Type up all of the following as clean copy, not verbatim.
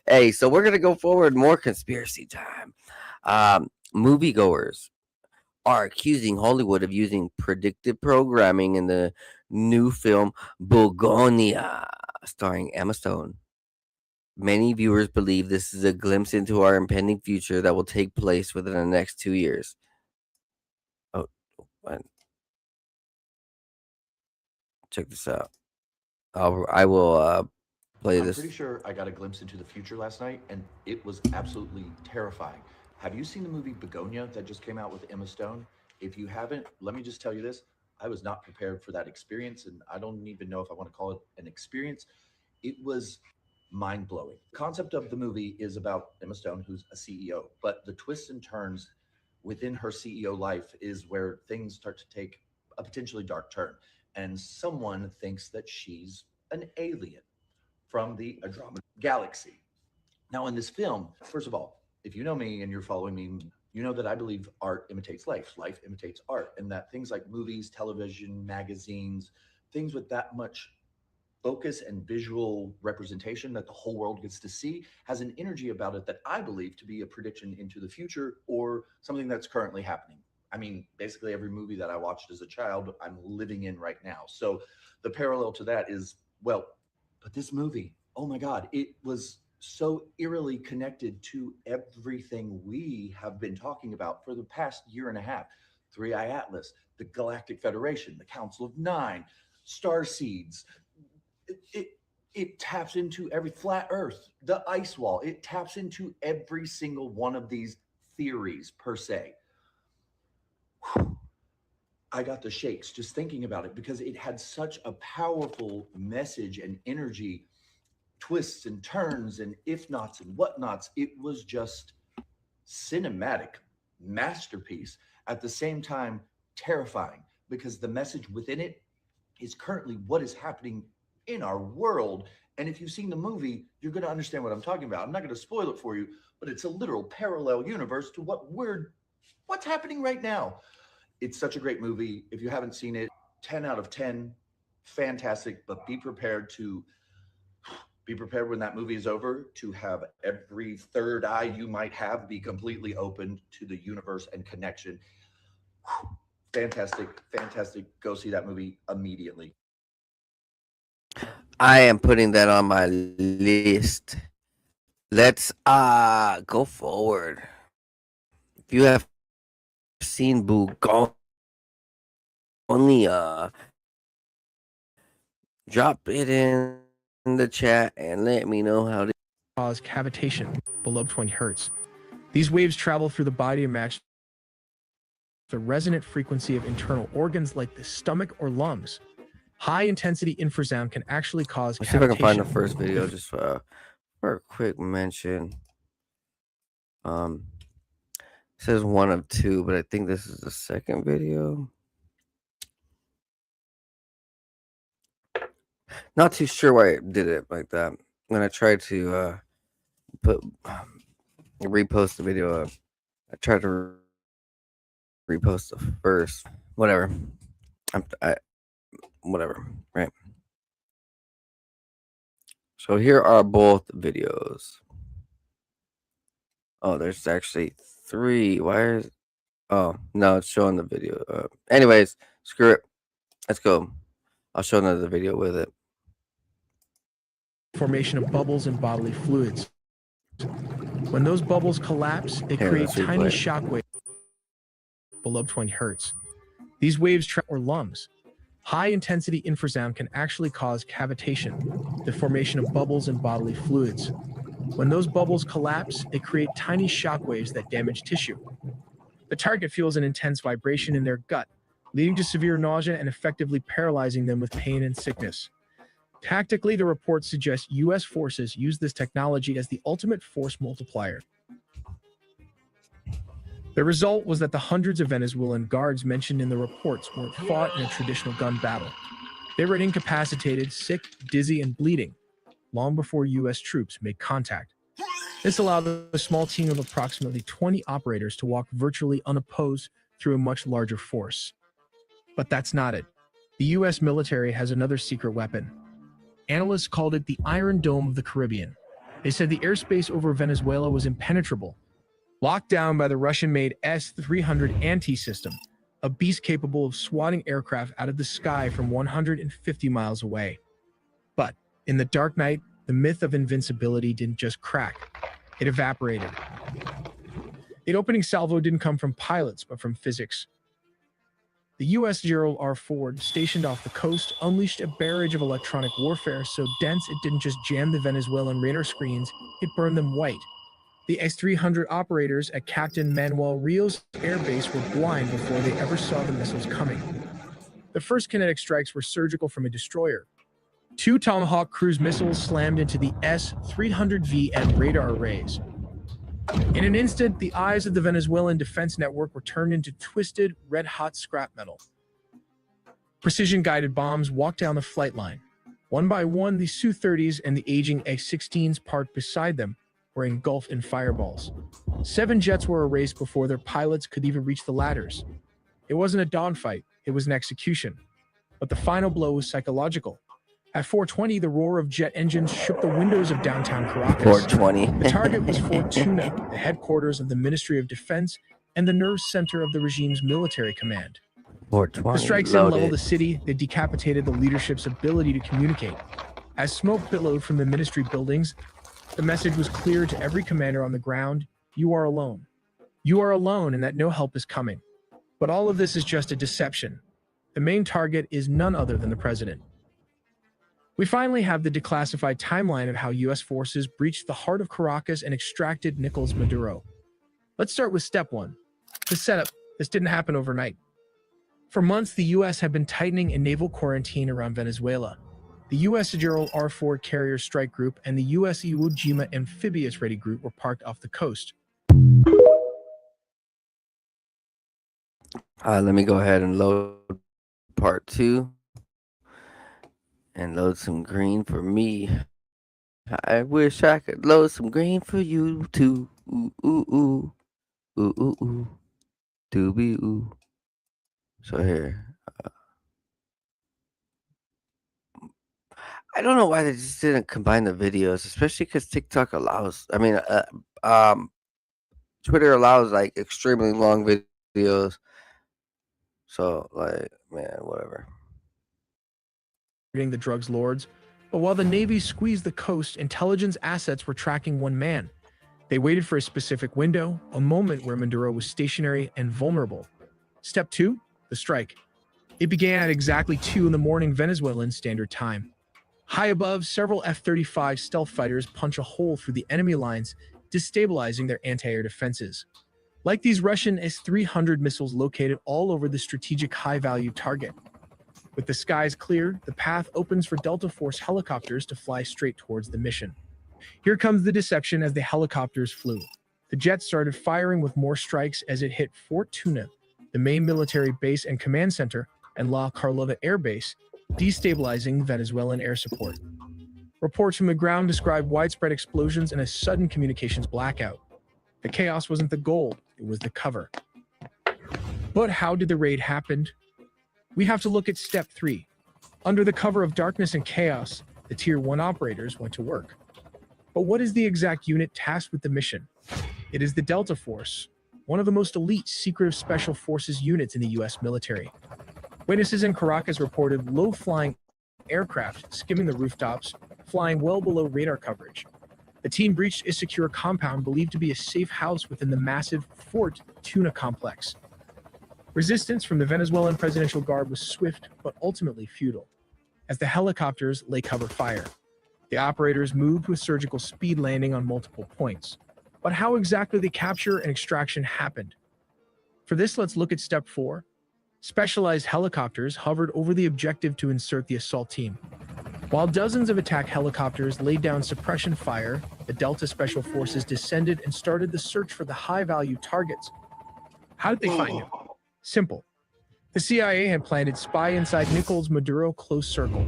Hey, so we're gonna go forward. More conspiracy time. Moviegoers are accusing Hollywood of using predictive programming in the new film Bugonia, starring Emma Stone. Many viewers believe this is a glimpse into our impending future that will take place within the next 2 years. Oh, what? Check this out. I will play I'm this. pretty sure I got a glimpse into the future last night, and it was absolutely terrifying. Have you seen the movie Begonia that just came out with Emma Stone? If you haven't, let me just tell you this. I was not prepared for that experience, and I don't even know if I want to call it an experience. It was mind blowing. The concept of the movie is about Emma Stone, who's a CEO, but the twists and turns within her CEO life is where things start to take a potentially dark turn. And someone thinks that she's an alien from the Andromeda Galaxy. Now, in this film, first of all, if you know me and you're following me, you know that I believe art imitates life imitates art, and that things like movies, television, magazines, things with that much focus and visual representation that the whole world gets to see has an energy about it that I believe to be a prediction into the future or something that's currently happening. I mean, basically every movie that I watched as a child, I'm living in right now. So the parallel to that is, well, but this movie, oh my God, it was so eerily connected to everything we have been talking about for the past year and a half. Three Eye Atlas, the Galactic Federation, the Council of Nine, star seeds, it it taps into every flat earth, the ice wall. It taps into every single one of these theories per se. Whew. I got the shakes just thinking about it because it had such a powerful message and energy, twists and turns and if nots and whatnots. It was just cinematic masterpiece, at the same time terrifying, because the message within it is currently what is happening in our world. And if you've seen the movie, you're going to understand what I'm talking about. I'm not going to spoil it for you, but it's a literal parallel universe to what's happening right now. It's such a great movie. If you haven't seen it, 10 out of 10, fantastic, but be prepared when that movie is over to have every third eye you might have be completely opened to the universe and connection. Fantastic, fantastic. Go see that movie immediately. I am putting that on my list. Let's go forward. If you have seen Bugonia, drop it in the chat and let me know how to cause cavitation below 20 hertz. These waves travel through the body and match the resonant frequency of internal organs like the stomach or lungs. High-intensity infrasound can actually cause Let's see if I can find the cavitation. first video just for a quick mention. It says one of two, but I think this is the second video. Not too sure why it did it like that. When I tried to put repost the video, I tried to repost the first. Whatever. Whatever. Right. So here are both videos. Oh, there's actually three. Why is? Oh no, it's showing the video. Anyways, screw it. Let's go. I'll show another video with it. Formation of bubbles in bodily fluids. When those bubbles collapse, it creates tiny shock waves below 20 hertz. These waves trap or lungs. High-intensity infrasound can actually cause cavitation, the formation of bubbles in bodily fluids. When those bubbles collapse, it creates tiny shock waves that damage tissue. The target feels an intense vibration in their gut, leading to severe nausea and effectively paralyzing them with pain and sickness. Tactically, the report suggests U.S. forces use this technology as the ultimate force multiplier. The result was that the hundreds of Venezuelan guards mentioned in the reports weren't fought in a traditional gun battle. They were incapacitated, sick, dizzy, and bleeding, long before U.S. troops made contact. This allowed a small team of approximately 20 operators to walk virtually unopposed through a much larger force. But that's not it. The U.S. military has another secret weapon. Analysts called it the Iron Dome of the Caribbean. They said the airspace over Venezuela was impenetrable, locked down by the Russian-made S-300 anti-system, a beast capable of swatting aircraft out of the sky from 150 miles away. But in the dark night, the myth of invincibility didn't just crack, it evaporated. The opening salvo didn't come from pilots, but from physics. The U.S. Gerald R. Ford, stationed off the coast, unleashed a barrage of electronic warfare so dense it didn't just jam the Venezuelan radar screens, it burned them white. The S-300 operators at Captain Manuel Rios' airbase were blind before they ever saw the missiles coming. The first kinetic strikes were surgical from a destroyer. 2 Tomahawk cruise missiles slammed into the S-300V and radar arrays. In an instant, the eyes of the Venezuelan defense network were turned into twisted, red-hot scrap metal. Precision-guided bombs walked down the flight line. One by one, the Su-30s and the aging X-16s parked beside them were engulfed in fireballs. 7 jets were erased before their pilots could even reach the ladders. It wasn't a dogfight, it was an execution. But the final blow was psychological. At 4:20, the roar of jet engines shook the windows of downtown Caracas. 420. The target was Fort Tuna, the headquarters of the Ministry of Defense and the nerve center of the regime's military command. 420. The strikes didn't level the city, they decapitated the leadership's ability to communicate. As smoke billowed from the ministry buildings, the message was clear to every commander on the ground: you are alone. You are alone and that no help is coming. But all of this is just a deception. The main target is none other than the president. We finally have the declassified timeline of how U.S. forces breached the heart of Caracas and extracted Nicolas Maduro. Let's start with step 1. The setup. This didn't happen overnight. For months, the U.S. had been tightening a naval quarantine around Venezuela. The U.S. Gerald R. Ford Carrier Strike Group and the U.S. Iwo Jima Amphibious Ready Group were parked off the coast. Let me go ahead and load part 2. And load some green for me. I wish I could load some green for you too. Ooh, ooh, ooh. Ooh, ooh, ooh. Doobie, ooh. So here. I don't know why they just didn't combine the videos, especially because TikTok allows, Twitter allows like extremely long videos. So, like, man, whatever. The drugs lords, but while the Navy squeezed the coast, intelligence assets were tracking one man. They waited for a specific window, a moment where Maduro was stationary and vulnerable. Step 2, the strike. It began at exactly 2 in the morning Venezuelan Standard Time. High above, several F-35 stealth fighters punch a hole through the enemy lines, destabilizing their anti-air defenses. Like these Russian S-300 missiles located all over the strategic high-value target. With the skies cleared, the path opens for Delta Force helicopters to fly straight towards the mission. Here comes the deception as the helicopters flew. The jets started firing with more strikes as it hit Fort Tuna, the main military base and command center, and La Carlota Air Base, destabilizing Venezuelan air support. Reports from the ground describe widespread explosions and a sudden communications blackout. The chaos wasn't the goal, it was the cover. But how did the raid happen? We have to look at step 3. Under the cover of darkness and chaos, the Tier 1 operators went to work. But what is the exact unit tasked with the mission? It is the Delta Force, one of the most elite secretive special forces units in the U.S. military. Witnesses in Caracas reported low-flying aircraft skimming the rooftops, flying well below radar coverage. The team breached a secure compound believed to be a safe house within the massive Fort Tuna complex. Resistance from the Venezuelan Presidential Guard was swift but ultimately futile. As the helicopters lay cover fire, the operators moved with surgical speed, landing on multiple points. But how exactly the capture and extraction happened? For this, let's look at step 4. Specialized helicopters hovered over the objective to insert the assault team. While dozens of attack helicopters laid down suppression fire, the Delta Special Forces descended and started the search for the high-value targets. How did they find him? Simple. The CIA had planted spy inside Nicolas Maduro close circle.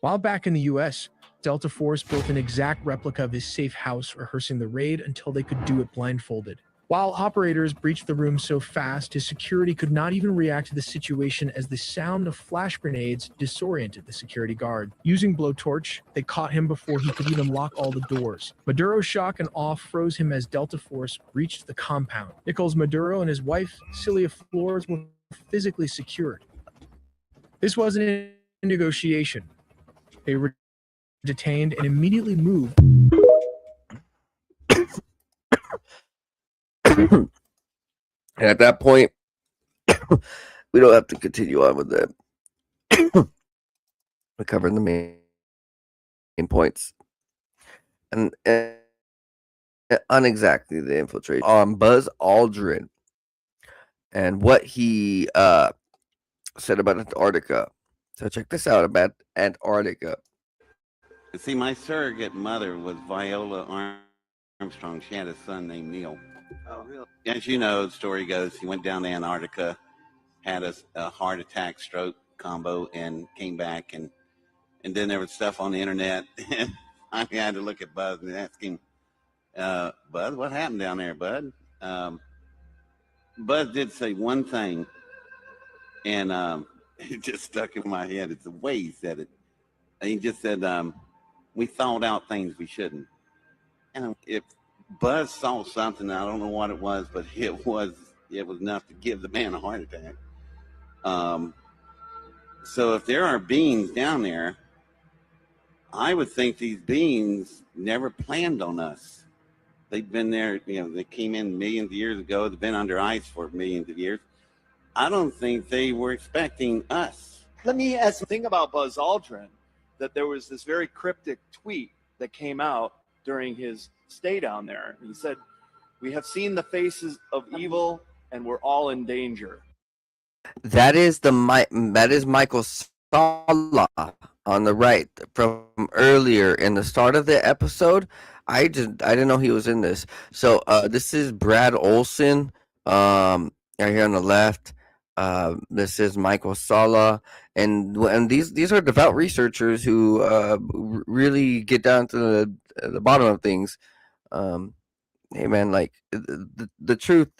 While back in the US, Delta Force built an exact replica of his safe house, rehearsing the raid until they could do it blindfolded. While operators breached the room so fast, his security could not even react to the situation as the sound of flash grenades disoriented the security guard. Using blowtorch, they caught him before he could even lock all the doors. Maduro's shock and awe froze him as Delta Force breached the compound. Nichols Maduro and his wife, Celia Flores, were physically secured. This wasn't a negotiation. They were detained and immediately moved. And at that point, we don't have to continue on with that. We're covering the main points. And on exactly the infiltration on Buzz Aldrin and what he said about Antarctica. So check this out about Antarctica. See, my surrogate mother was Viola Armstrong. She had a son named Neil. Oh, really? As you know, the story goes, he went down to Antarctica, had a heart attack, stroke combo, and came back. And then there was stuff on the internet. And I had to look at Buzz and ask him, Buzz, what happened down there, Bud? Buzz did say one thing, and it just stuck in my head. It's the way he said it. He just said, we thought out things we shouldn't. And if Buzz saw something, I don't know what it was, but it was enough to give the man a heart attack. So if there are beings down there, I would think these beings never planned on us. They've been there, they came in millions of years ago. They've been under ice for millions of years. I don't think they were expecting us. Let me ask the thing about Buzz Aldrin, that there was this very cryptic tweet that came out during his stay down there. He said, "We have seen the faces of evil and we're all in danger." That is Michael Sala on the right from earlier in the start of the episode. I didn't know he was in this. So this is Brad Olson right here on the left. This is Michael Sala, and these are devout researchers who really get down to the bottom of things. Hey man, like the truth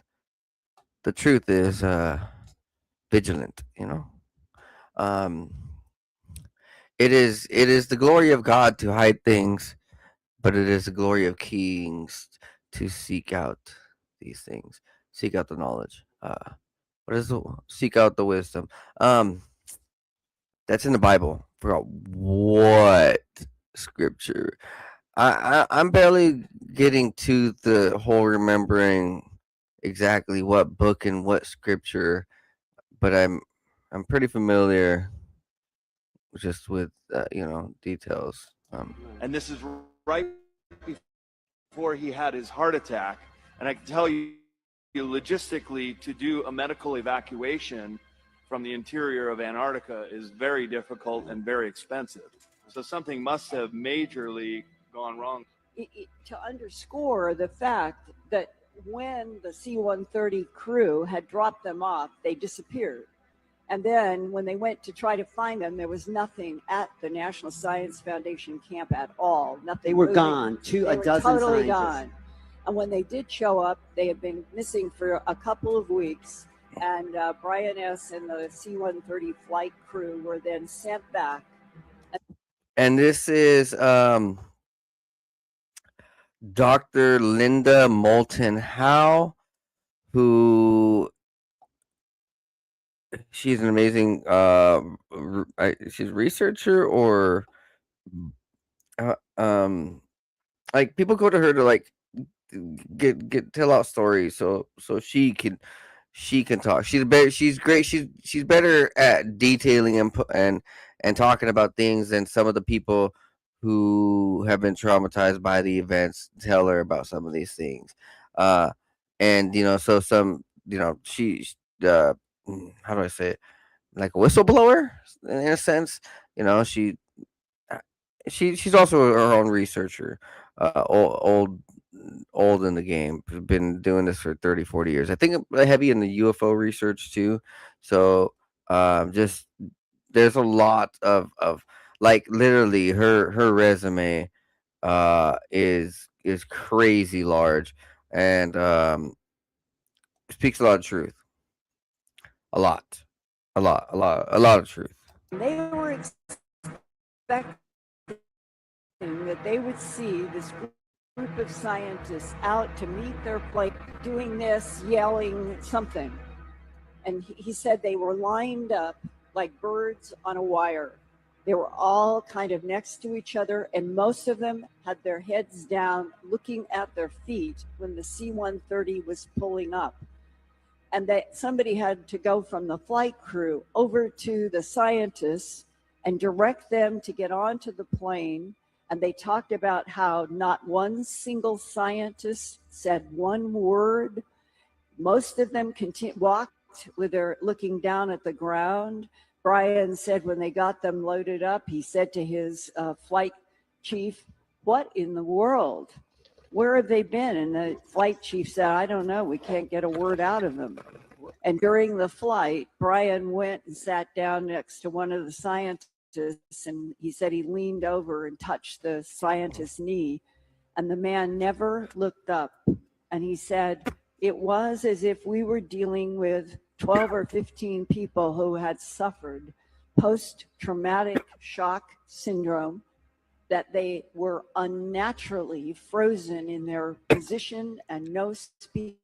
is vigilant. It is the glory of God to hide things, but it is the glory of kings to seek out these things, seek out the knowledge. Seek out the wisdom? That's in the Bible. Forgot what scripture. I'm barely getting to the whole remembering exactly what book and what scripture, but I'm pretty familiar just with details. And this is right before he had his heart attack. And I can tell you, logistically, to do a medical evacuation from the interior of Antarctica is very difficult and very expensive. So something must have majorly gone wrong. To underscore the fact that when the C-130 crew had dropped them off, they disappeared. And then when they went to try to find them, there was nothing at the National Science Foundation camp at all. Nothing. They were gone. They A were dozen totally scientists. gone. And when they did show up, they had been missing for a couple of weeks. And Brian S. and the C-130 flight crew were then sent back. And this is Dr. Linda Moulton Howe, who she's an amazing she's a researcher, or like people go to her to like get tell out stories, so she can talk. She's great. She's better at detailing and talking about things than some of the people who have been traumatized by the events tell her about some of these things. And so some she's how do I say it, like a whistleblower in a sense. She's also her own researcher, old in the game, been doing this for 30-40 years. I think heavy in the UFO research too. So just there's a lot of like literally her resume is crazy large, and speaks a lot of truth. A lot, a lot of truth. They were expecting that they would see this group of scientists out to meet their plane, doing this, yelling something. And he said they were lined up like birds on a wire. They were all kind of next to each other, and most of them had their heads down, looking at their feet when the C-130 was pulling up. And that somebody had to go from the flight crew over to the scientists and direct them to get onto the plane. And they talked about how not one single scientist said one word. Most of them walked with their looking down at the ground. Brian said when they got them loaded up, he said to his flight chief, "What in the world? Where have they been?" And the flight chief said, "I don't know. We can't get a word out of them." And during the flight, Brian went and sat down next to one of the scientists, and he said he leaned over and touched the scientist's knee, and the man never looked up. And he said, it was as if we were dealing with 12 or 15 people who had suffered post-traumatic shock syndrome, that they were unnaturally frozen in their position and no speaking,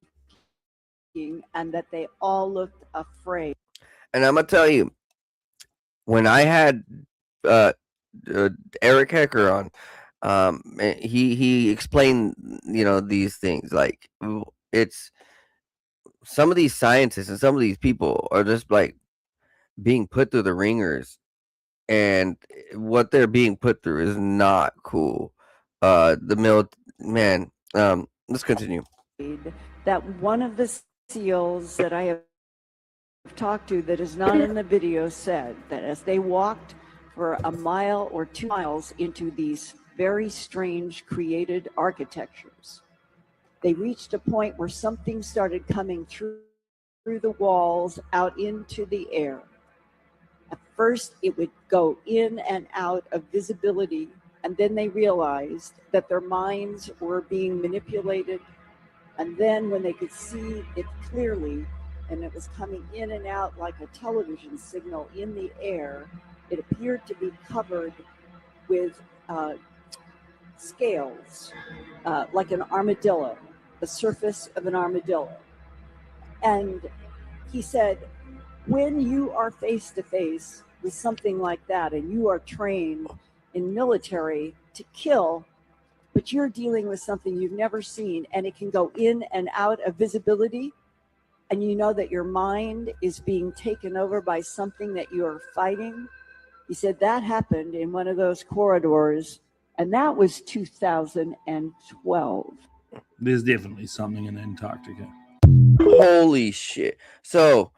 and that they all looked afraid. And I'm gonna tell you, when I had uh, Eric Hecker on, he explained, these things. Like, it's some of these scientists and some of these people are just like being put through the ringers, and what they're being put through is not cool. Man, let's continue. That one of the SEALs that I have talked to that is not in the video said that as they walked for a mile or 2 miles into these very strange created architectures, they reached a point where something started coming through the walls out into the air. At first, it would go in and out of visibility, and then they realized that their minds were being manipulated. And then when they could see it clearly, and it was coming in and out like a television signal in the air, it appeared to be covered with scales, like an armadillo, the surface of an armadillo. And he said, when you are face to face with something like that, and you are trained in military to kill, but you're dealing with something you've never seen, and it can go in and out of visibility, and you know that your mind is being taken over by something that you're fighting. He said that happened in one of those corridors, and that was 2012. There's definitely something in Antarctica. Holy shit! So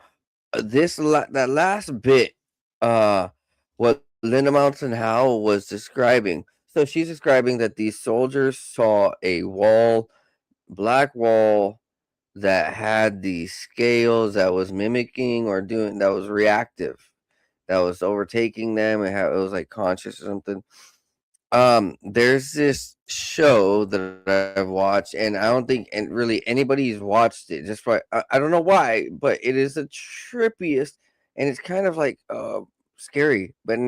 that last bit, what Linda Mountain Howell was describing. So she's describing that these soldiers saw a black wall that had these scales that was mimicking or doing, that was reactive, that was overtaking them, and how it was like conscious or something. There's this show that I've watched, and I don't think and really anybody's watched it. Just why I don't know why, but it is the trippiest, and it's kind of like scary, but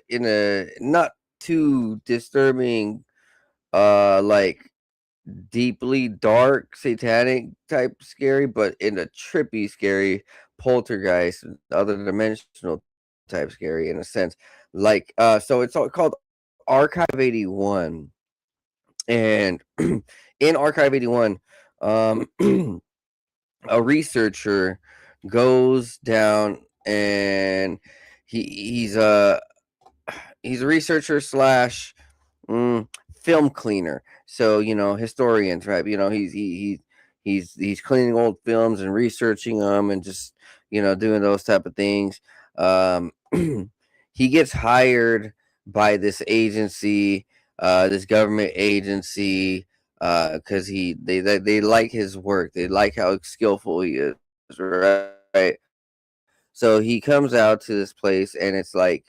in a not too disturbing, like deeply dark, satanic type scary, but in a trippy, scary poltergeist, other dimensional type scary in a sense. Like, so it's all called Archive 81, and in Archive 81, a researcher goes down, and he's a researcher slash film cleaner. So historians, right? He's cleaning old films and researching them, and just doing those type of things. He gets hired by this agency, this government agency, because they like his work. They like how skillful he is, right? So he comes out to this place, and it's like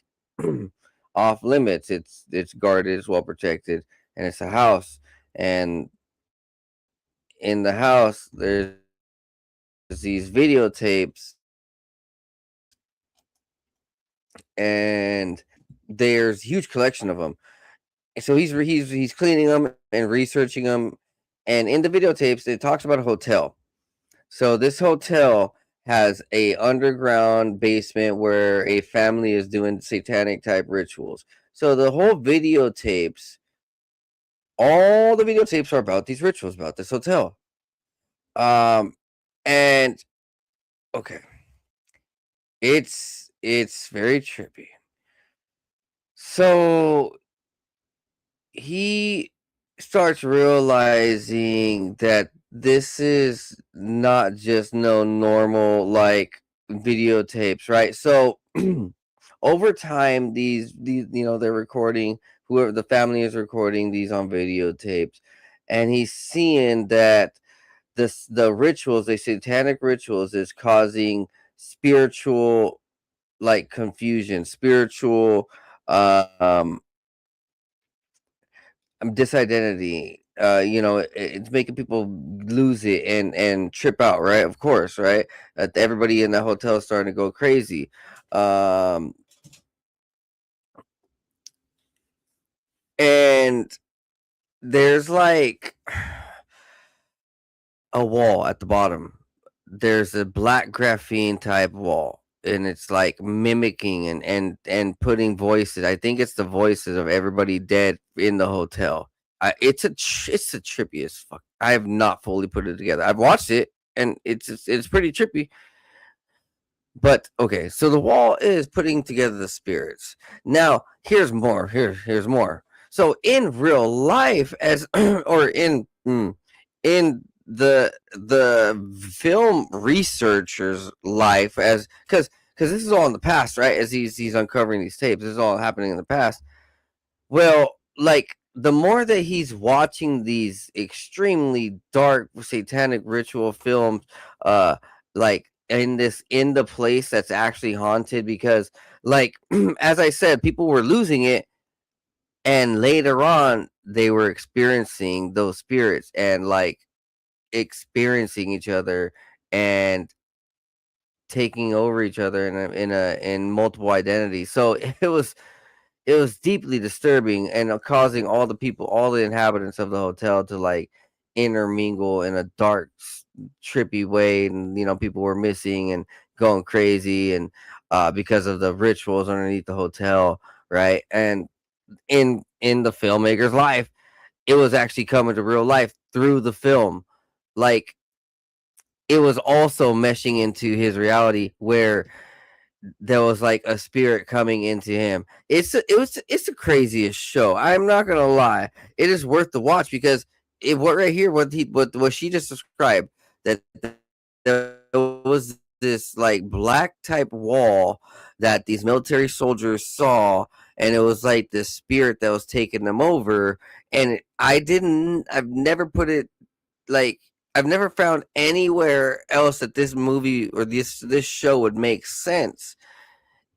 off limits. It's guarded, it's well protected, and it's a house. And in the house, there's these videotapes, and there's a huge collection of them. So he's cleaning them and researching them, and in the videotapes it talks about a hotel. So this hotel has a underground basement where a family is doing satanic type rituals. So the whole videotapes, all the videotapes are about these rituals, about this hotel. And okay, it's very trippy. So he starts realizing that this is not just no normal like videotapes, right? So over time, these they're recording, whoever the family is recording these on videotapes, and he's seeing that the rituals, the satanic rituals, is causing spiritual like confusion, spiritual um disidentity. It's making people lose it and trip out, right? Of course, right? Everybody in the hotel is starting to go crazy. um and there's like a wall at the bottom. There's a black graphene type wall, and it's like mimicking and putting voices. I think it's the voices of everybody dead in the hotel. It's the trippiest fuck. I have not fully put it together. I've watched it, and it's pretty trippy. But okay, so the wall is putting together the spirits. Now, here's more. Here's more. So in real life, as or in the film researcher's life, as because this is all in the past, right? As he's uncovering these tapes, this is all happening in the past. Well, like the more that he's watching these extremely dark satanic ritual films, like in the place that's actually haunted, because like as I said, people were losing it, and later on they were experiencing those spirits and like experiencing each other and taking over each other in multiple identities. So it was deeply disturbing and causing all the inhabitants of the hotel to like intermingle in a dark, trippy way, and people were missing and going crazy, and because of the rituals underneath the hotel, right? And in the filmmaker's life, it was actually coming to real life through the film, like it was also meshing into his reality where there was like a spirit coming into him. It's the craziest show. I'm not gonna lie. It is worth the watch because what right here, what she just described, that there was this like black type wall that these military soldiers saw, and it was like this spirit that was taking them over. And I've never put it like I've never found anywhere else that this movie or this show would make sense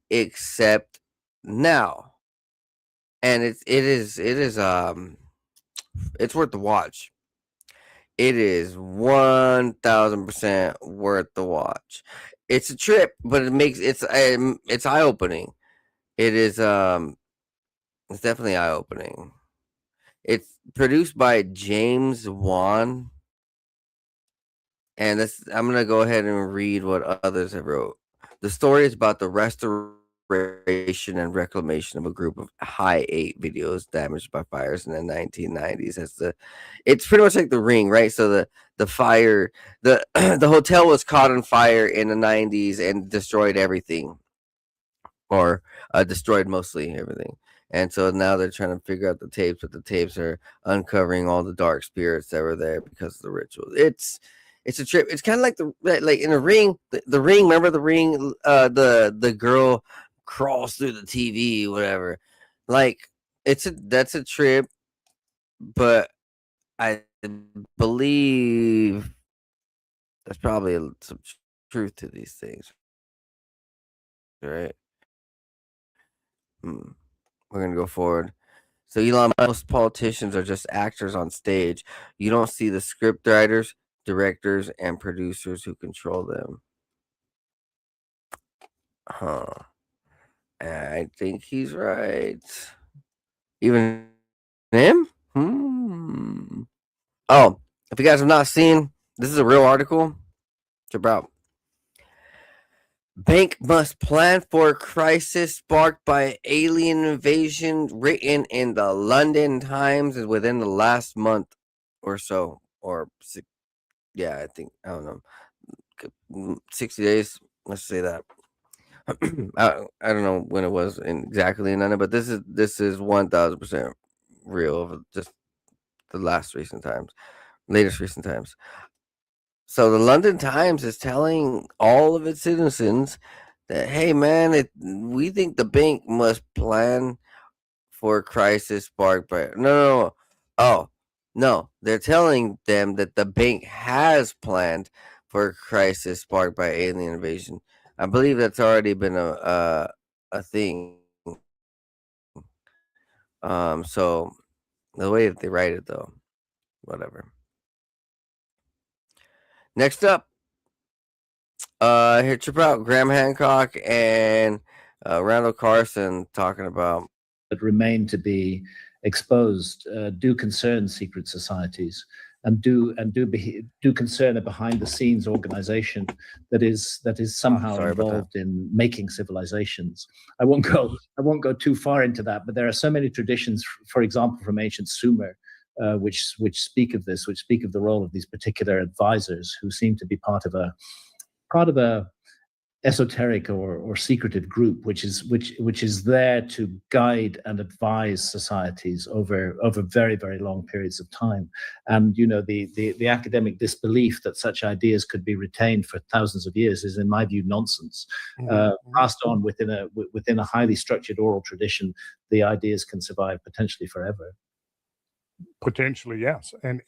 except now. And it's worth the watch. It is 1000% worth the watch. It's a trip, but it's eye opening. It is it's definitely eye opening. It's produced by James Wan. And I'm gonna go ahead and read what others have wrote. The story is about the restoration and reclamation of a group of high 8 videos damaged by fires in the 1990s. It's pretty much like The Ring, right? So the fire, the the hotel was caught on fire in the 90s and destroyed everything, or destroyed mostly everything. And so now they're trying to figure out the tapes, but the tapes are uncovering all the dark spirits that were there because of the rituals. It's a trip. It's kind of like like in the Ring. The Ring. Remember the Ring? The girl crawls through the TV, whatever. Like that's a trip, but I believe there's probably some truth to these things, right? Hmm. We're gonna go forward. So Elon, most politicians are just actors on stage. You don't see the script writers, directors, and producers who control them. Huh. I think he's right. Even him? Oh, if you guys have not seen, this is a real article. It's about bank must plan for crisis sparked by alien invasion, written in the London Times within the last month or so, or yeah, I think I don't know, 60 days. Let's say that. I don't know when it was exactly in London, but this is 1000% real of just the latest recent times. So the London Times is telling all of its citizens that, hey man, we think the bank must plan for a crisis sparked by no. Oh no, they're telling them that the bank has planned for a crisis sparked by alien invasion. I believe that's already been a thing. So the way that they write it though, whatever. Next up, here trip out Graham Hancock and Randall Carson talking about that remain to be exposed do concern secret societies and do concern a behind the scenes organization that is somehow involved in making civilizations. I won't go too far into that, but there are so many traditions, for example, from ancient Sumer, which speak of this, which speak of the role of these particular advisors who seem to be part of a esoteric or secretive group, which is there to guide and advise societies over very, very long periods of time. And the academic disbelief that such ideas could be retained for thousands of years is, in my view, nonsense. Passed on within a highly structured oral tradition, the ideas can survive potentially forever. Potentially, yes, and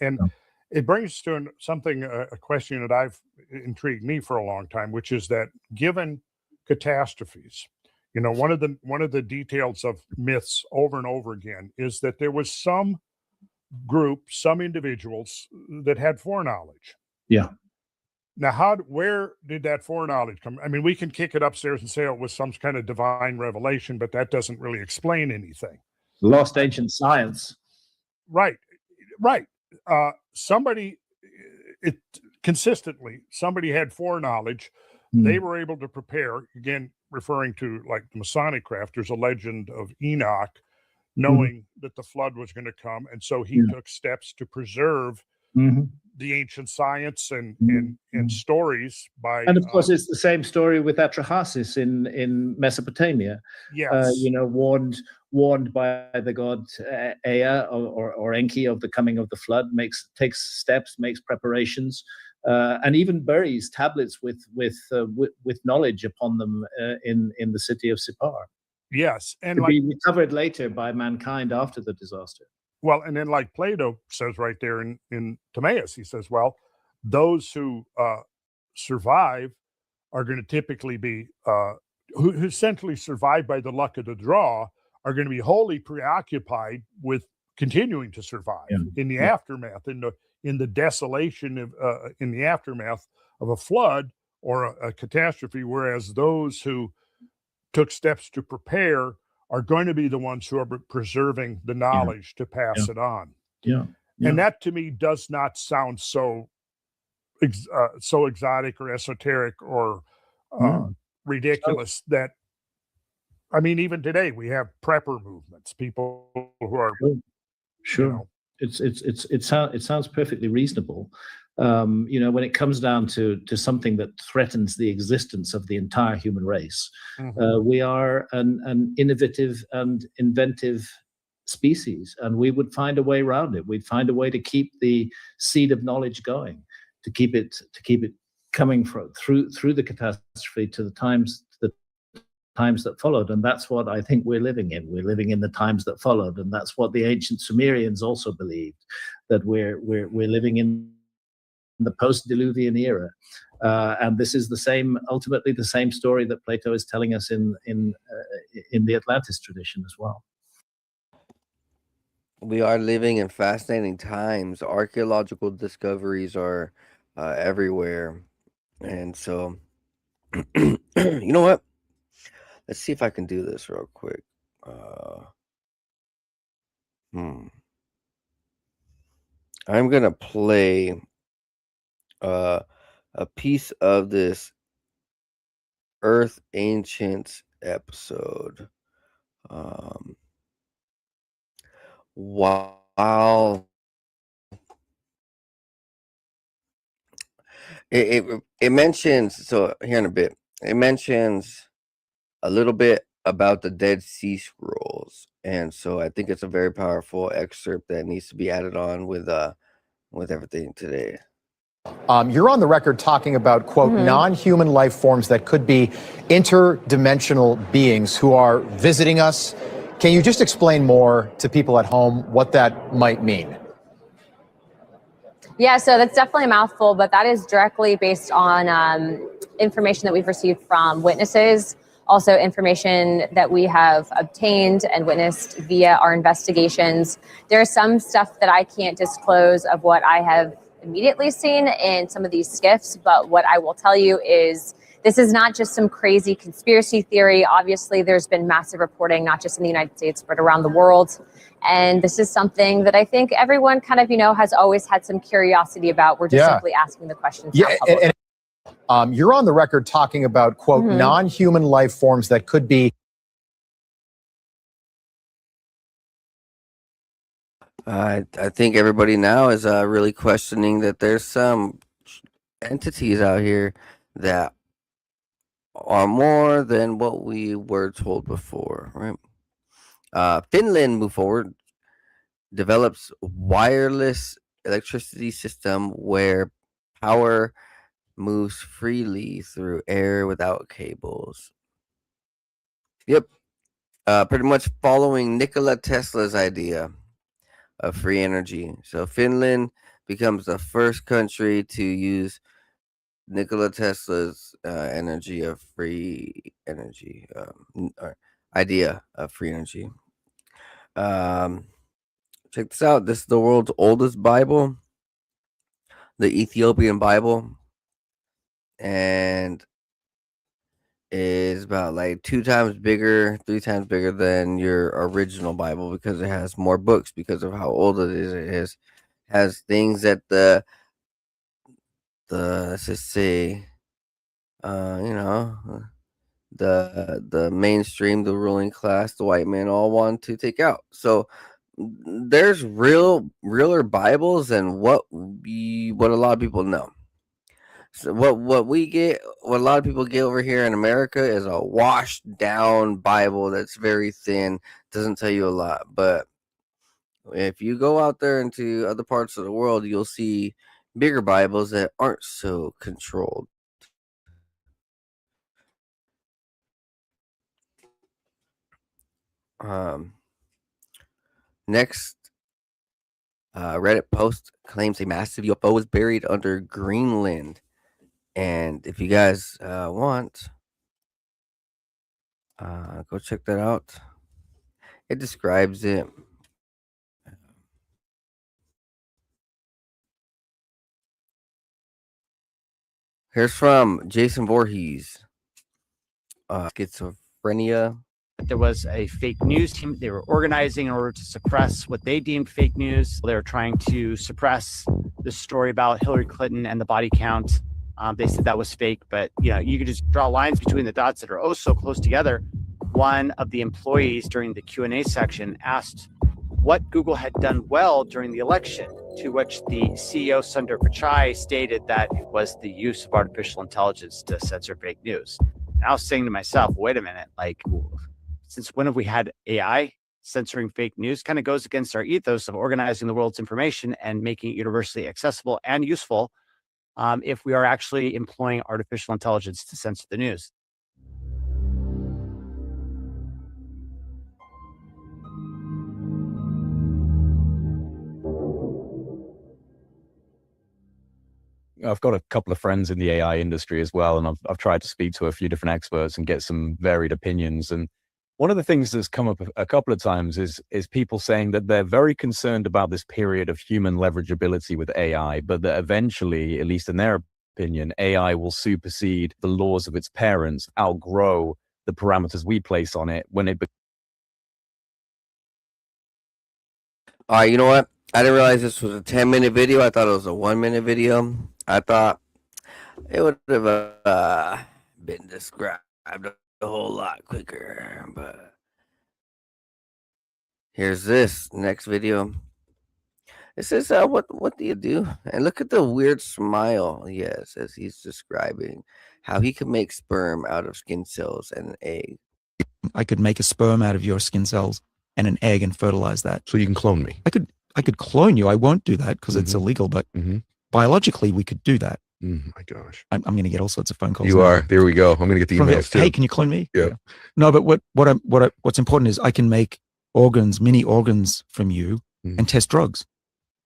it brings to something, a question that I've intrigued me for a long time, which is that given catastrophes, one of the details of myths over and over again is that there was some group, some individuals that had foreknowledge. Yeah. Now, where did that foreknowledge come? I mean, we can kick it upstairs and say it was some kind of divine revelation, but that doesn't really explain anything. Lost ancient science. Right. Somebody had foreknowledge. They were able to prepare, again, referring to like the Masonic craft. There's a legend of Enoch knowing that the flood was going to come. And so he took steps to preserve the ancient science and stories by. And of course, it's the same story with Atrahasis in Mesopotamia. Yes. Warned by the god Ea or Enki of the coming of the flood, takes steps, makes preparations, and even buries tablets with knowledge upon them in the city of Sippar. Yes, and to be recovered later by mankind after the disaster. Well, and then like Plato says right there in Timaeus, he says, well, those who survive are going to typically be who essentially survive by the luck of the draw are going to be wholly preoccupied with continuing to survive in the aftermath, in the desolation of in the aftermath of a flood or a catastrophe, whereas those who took steps to prepare are going to be the ones who are preserving the knowledge to pass it on. And that to me does not sound so exotic or esoteric or ridiculous that, I mean, even today we have prepper movements, people who are sure. It sounds perfectly reasonable. When it comes down to something that threatens the existence of the entire human race, we are an innovative and inventive species, and we would find a way around it. We'd find a way to keep the seed of knowledge going, to keep it coming through the catastrophe to the times that followed. And that's what I think we're living in. We're living in the times that followed, and that's what the ancient Sumerians also believed, that we're living in the post-Diluvian era, and this is ultimately the same story that Plato is telling us in the Atlantis tradition as well. We are living in fascinating times. Archaeological discoveries are everywhere. And so, you know what? Let's see if I can do this real quick. I'm gonna play a piece of this Earth Ancients episode. While it mentions, so here in a bit, it mentions a little bit about the Dead Sea Scrolls, and so I think it's a very powerful excerpt that needs to be added on with everything today. You're on the record talking about, quote, non-human life forms that could be interdimensional beings who are visiting us. Can you just explain more to people at home what that might mean? Yeah, so that's definitely a mouthful, but that is directly based on information that we've received from witnesses, also information that we have obtained and witnessed via our investigations. There's some stuff that I can't disclose of what I have immediately seen in some of these skiffs, but what I will tell you is this is not just some crazy conspiracy theory. Obviously, there's been massive reporting, not just in the United States, but around the world. And this is something that I think everyone kind of, has always had some curiosity about. We're just simply asking the questions. Yeah, and you're on the record talking about, quote, non-human life forms that could be. I think everybody now is really questioning that there's some entities out here that are more than what we were told before, right? Finland moved forward, develops wireless electricity system where power moves freely through air without cables. Yep. Pretty much following Nikola Tesla's idea of free energy. So Finland becomes the first country to use Nikola Tesla's energy of free energy, or idea of free energy. Check this out. This is the world's oldest Bible, the Ethiopian Bible, and is about like 2 times bigger, 3 times bigger than your original Bible because it has more books because of how old it is. It has things that the let's just say, the mainstream, the ruling class, the white men all want to take out. So there's realer Bibles than what a lot of people know. So what a lot of people get over here in America is a washed down Bible that's very thin, doesn't tell you a lot. But if you go out there into other parts of the world, you'll see bigger Bibles that aren't so controlled. Next, Reddit post claims a massive UFO was buried under Greenland. And if you guys want, go check that out. It describes it. Here's from Jason Voorhees. Schizophrenia. There was a fake news team. They were organizing in order to suppress what they deemed fake news. They were trying to suppress the story about Hillary Clinton and the body count. They said that was fake, but you could just draw lines between the dots that are oh so close together. One of the employees during the Q&A section asked what Google had done well during the election, to which the CEO, Sundar Pichai, stated that it was the use of artificial intelligence to censor fake news. And I was saying to myself, wait a minute, since when have we had AI censoring fake news? Kind of goes against our ethos of organizing the world's information and making it universally accessible and useful if we are actually employing artificial intelligence to censor the news. I've got a couple of friends in the AI industry as well, and I've tried to speak to a few different experts and get some varied opinions. And One of the things that's come up a couple of times is people saying that they're very concerned about this period of human leverageability with AI, but that eventually, at least in their opinion, AI will supersede the laws of its parents, outgrow the parameters we place on it when it. All right, you know what? I didn't realize this was a 10-minute video. I thought it was a 1-minute video. I thought it would have been described a whole lot quicker, but here's this next video. It says, what do you do? And look at the weird smile. Yes, as he's describing how he could make sperm out of skin cells and an egg. I could make a sperm out of your skin cells and an egg and fertilize that. So you can clone me. I could clone you. I won't do that because it's illegal, but biologically we could do that. My gosh. I'm going to get all sorts of phone calls. You are. There we go. I'm going to get the emails too. Hey, can you clone me? Yeah. No, but what's important is I can make organs, mini organs from you and test drugs.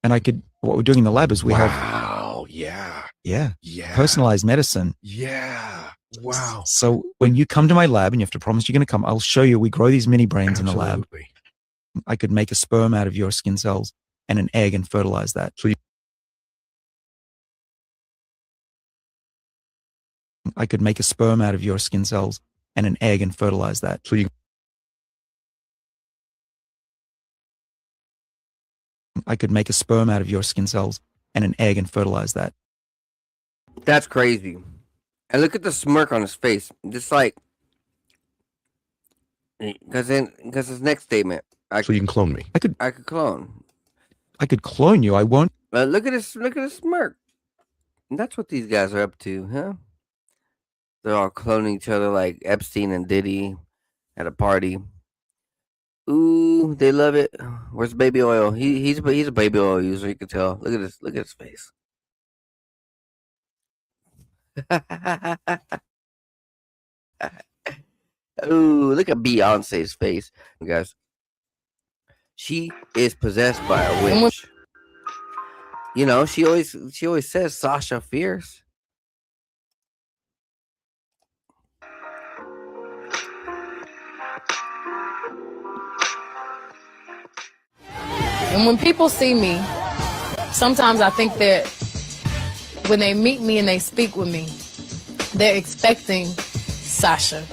And what we're doing in the lab is we have. Wow. Yeah. Yeah. Yeah. Personalized medicine. Yeah. Wow. So when you come to my lab and you have to promise you're going to come, I'll show you. We grow these mini brains in the lab. I could make a sperm out of your skin cells and an egg and fertilize that. So I could make a sperm out of your skin cells and an egg and fertilize that. So I could make a sperm out of your skin cells and an egg and fertilize that. That's crazy. And look at the smirk on his face. Just like, because his next statement. So you can clone me. I could clone. I could clone you. I won't. Look at his smirk. And that's what these guys are up to, huh? They're all cloning each other like Epstein and Diddy at a party. Ooh, they love it. Where's baby oil? He's a baby oil user. You can tell. Look at his face. Ooh, look at Beyonce's face, guys. She is possessed by a witch. You know, she always says Sasha Fierce. And when people see me, sometimes I think that when they meet me and they speak with me, they're expecting Sasha.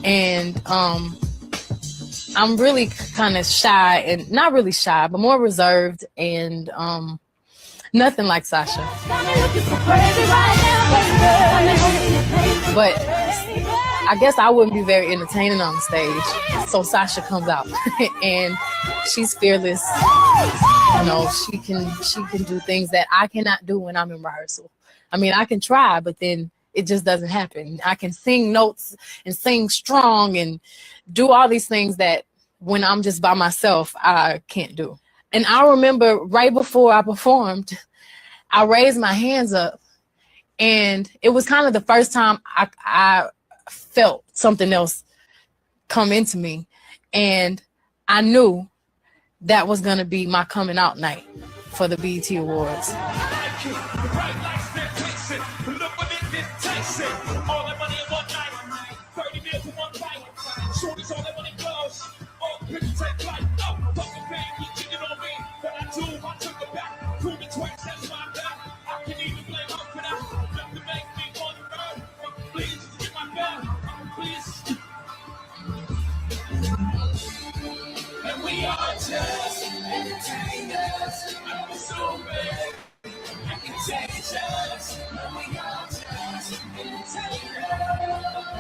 And I'm really kind of shy, and not really shy, but more reserved, and nothing like Sasha. But I guess I wouldn't be very entertaining on stage. So Sasha comes out and she's fearless. You know, she can do things that I cannot do when I'm in rehearsal. I mean, I can try, but then it just doesn't happen. I can sing notes and sing strong and do all these things that when I'm just by myself, I can't do. And I remember right before I performed, I raised my hands up, and it was kind of the first time I felt something else come into me. And I knew that was going to be my coming out night for the BET Awards. And we are just entertainers. I'm so big and contagious. And we are just entertainers.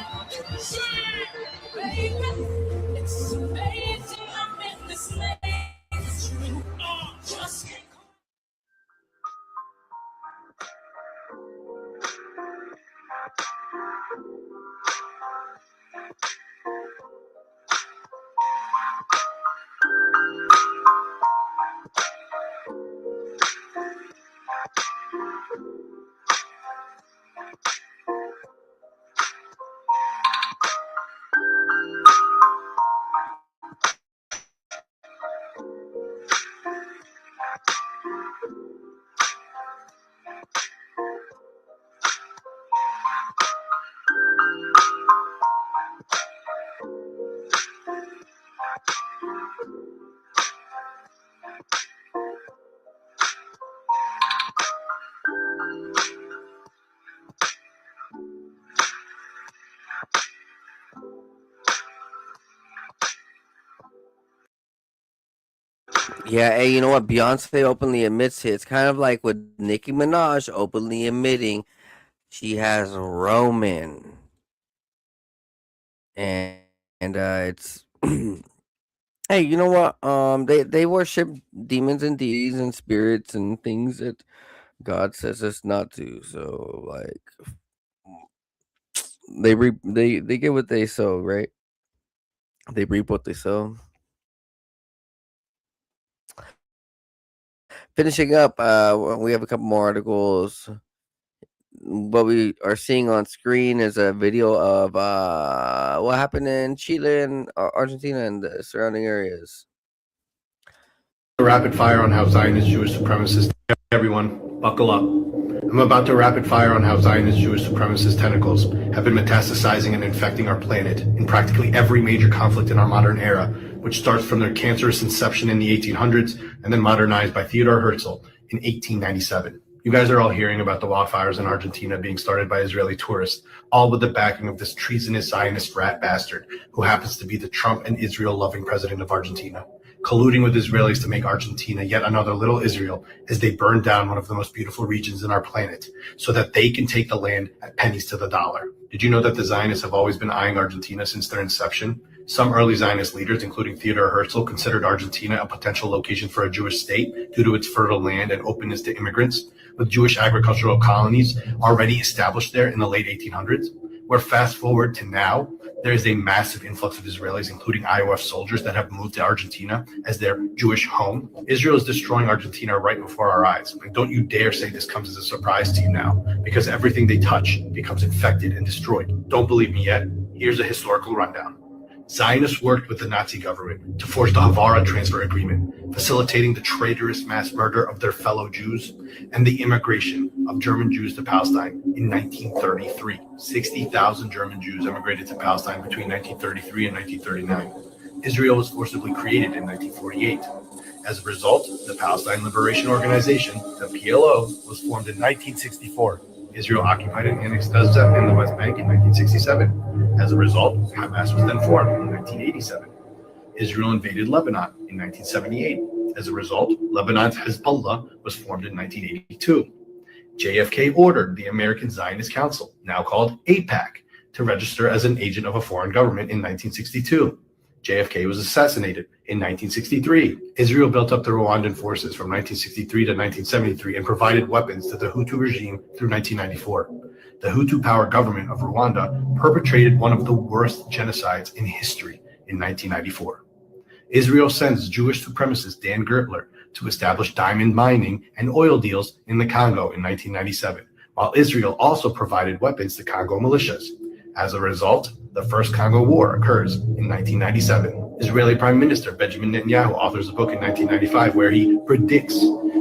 Yeah, hey, you know what? Beyonce openly admits it. It's kind of like with Nicki Minaj openly admitting she has Roman, and it's hey, you know what? They worship demons and deities and spirits and things that God says us not to. So like, they get what they sow, right? They reap what they sow. Finishing up, we have a couple more articles. What we are seeing on screen is a video of what happened in Chile and Argentina and the surrounding areas. Rapid fire on how Zionist Jewish supremacists. Everyone, buckle up. I'm about to rapid fire on how Zionist Jewish supremacist tentacles have been metastasizing and infecting our planet in practically every major conflict in our modern era, which starts from their cancerous inception in the 1800s and then modernized by Theodor Herzl in 1897. You guys are all hearing about the wildfires in Argentina being started by Israeli tourists, all with the backing of this treasonous Zionist rat bastard who happens to be the Trump and Israel-loving president of Argentina, colluding with Israelis to make Argentina yet another little Israel as they burn down one of the most beautiful regions in our planet so that they can take the land at pennies to the dollar. Did you know that the Zionists have always been eyeing Argentina since their inception? Some early Zionist leaders, including Theodor Herzl, considered Argentina a potential location for a Jewish state due to its fertile land and openness to immigrants, with Jewish agricultural colonies already established there in the late 1800s. Where fast forward to now, there is a massive influx of Israelis, including IOF soldiers, that have moved to Argentina as their Jewish home. Israel is destroying Argentina right before our eyes. And don't you dare say this comes as a surprise to you now, because everything they touch becomes infected and destroyed. Don't believe me yet? Here's a historical rundown. Zionists worked with the Nazi government to forge the Havara Transfer Agreement, facilitating the traitorous mass murder of their fellow Jews and the immigration of German Jews to Palestine in 1933. 60,000 German Jews immigrated to Palestine between 1933 and 1939. Israel was forcibly created in 1948. As a result, the Palestine Liberation Organization, the PLO, was formed in 1964. Israel occupied and annexed Gaza and the West Bank in 1967. As a result, Hamas was then formed in 1987. Israel invaded Lebanon in 1978. As a result, Lebanon's Hezbollah was formed in 1982. JFK ordered the American Zionist Council, now called AIPAC, to register as an agent of a foreign government in 1962. JFK was assassinated in 1963. Israel built up the Rwandan forces from 1963 to 1973 and provided weapons to the Hutu regime through 1994. The Hutu-powered government of Rwanda perpetrated one of the worst genocides in history in 1994. Israel sends Jewish supremacist Dan Gertler to establish diamond mining and oil deals in the Congo in 1997, while Israel also provided weapons to Congo militias. As a result, the First Congo War occurs in 1997. Israeli Prime Minister Benjamin Netanyahu authors a book in 1995 where he predicts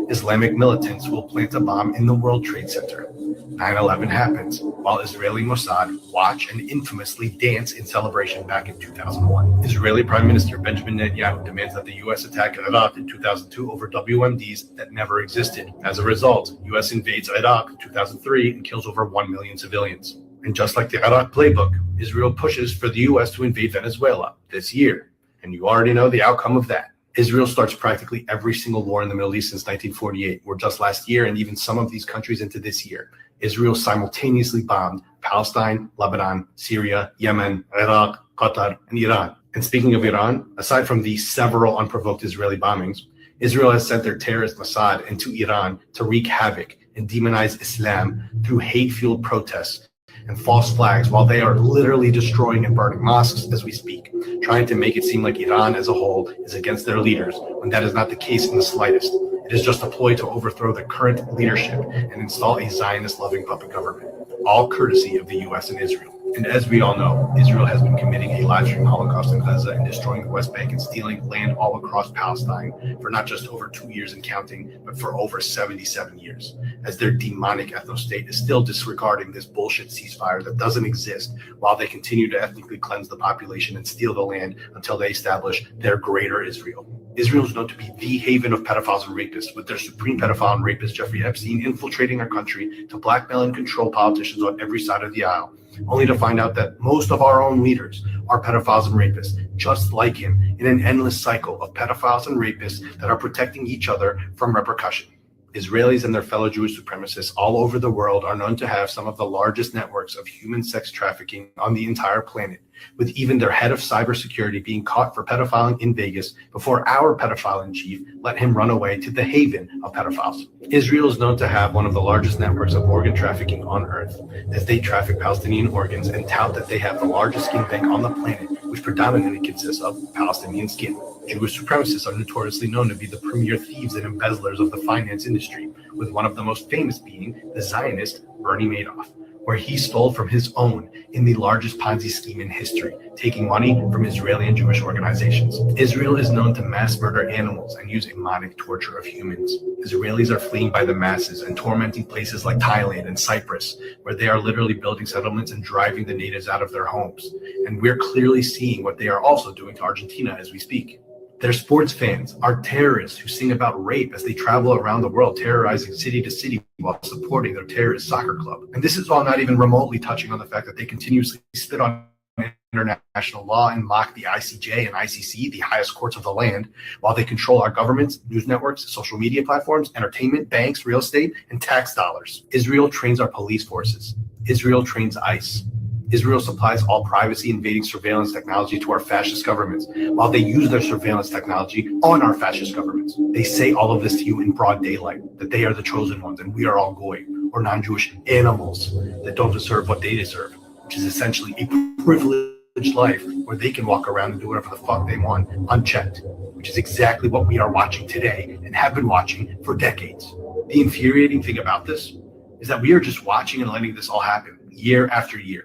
Islamic militants will plant a bomb in the World Trade Center. 9/11 happens, while Israeli Mossad watch and infamously dance in celebration back in 2001. Israeli Prime Minister Benjamin Netanyahu demands that the U.S. attack Iraq in 2002 over WMDs that never existed. As a result, U.S. invades Iraq in 2003 and kills over 1 million civilians. And just like the Iraq playbook, Israel pushes for the U.S. to invade Venezuela this year. And you already know the outcome of that. Israel starts practically every single war in the Middle East since 1948, or just last year, and even some of these countries into this year. Israel simultaneously bombed Palestine, Lebanon, Syria, Yemen, Iraq, Qatar, and Iran. And speaking of Iran, aside from the several unprovoked Israeli bombings, Israel has sent their terrorist Mossad into Iran to wreak havoc and demonize Islam through hate-fueled protests and false flags, while they are literally destroying and burning mosques as we speak, trying to make it seem like Iran as a whole is against their leaders, when that is not the case in the slightest. It is just a ploy to overthrow the current leadership and install a Zionist-loving puppet government, all courtesy of the U.S. and Israel. And as we all know, Israel has been committing a live-stream Holocaust in Gaza and destroying the West Bank and stealing land all across Palestine for not just over 2 years and counting, but for over 77 years. as their demonic ethno-state is still disregarding this bullshit ceasefire that doesn't exist while they continue to ethnically cleanse the population and steal the land until they establish their greater Israel. Israel is known to be the haven of pedophiles and rapists, with their supreme pedophile and rapist Jeffrey Epstein infiltrating our country to blackmail and control politicians on every side of the aisle, only to find out that most of our own leaders are pedophiles and rapists, just like him, in an endless cycle of pedophiles and rapists that are protecting each other from repercussion. Israelis and their fellow Jewish supremacists all over the world are known to have some of the largest networks of human sex trafficking on the entire planet, with even their head of cybersecurity being caught for pedophiling in Vegas before our pedophile in chief let him run away to the haven of pedophiles. Israel is known to have one of the largest networks of organ trafficking on earth, as they traffic Palestinian organs and tout that they have the largest skin bank on the planet, which predominantly consists of Palestinian skin. Jewish supremacists are notoriously known to be the premier thieves and embezzlers of the finance industry, with one of the most famous being the Zionist Bernie Madoff, where he stole from his own in the largest Ponzi scheme in history, taking money from Israeli and Jewish organizations. Israel is known to mass murder animals and use demonic torture of humans. Israelis are fleeing by the masses and tormenting places like Thailand and Cyprus, where they are literally building settlements and driving the natives out of their homes. And we're clearly seeing what they are also doing to Argentina as we speak. Their sports fans are terrorists who sing about rape as they travel around the world, terrorizing city to city while supporting their terrorist soccer club. And this is all not even remotely touching on the fact that they continuously spit on international law and mock the ICJ and ICC, the highest courts of the land, while they control our governments, news networks, social media platforms, entertainment, banks, real estate, and tax dollars. Israel trains our police forces. Israel trains ICE. Israel supplies all privacy invading surveillance technology to our fascist governments, while they use their surveillance technology on our fascist governments. They say all of this to you in broad daylight, that they are the chosen ones and we are all goy, or non-Jewish animals that don't deserve what they deserve, which is essentially a privileged life where they can walk around and do whatever the fuck they want unchecked, which is exactly what we are watching today and have been watching for decades. The infuriating thing about this is that we are just watching and letting this all happen year after year.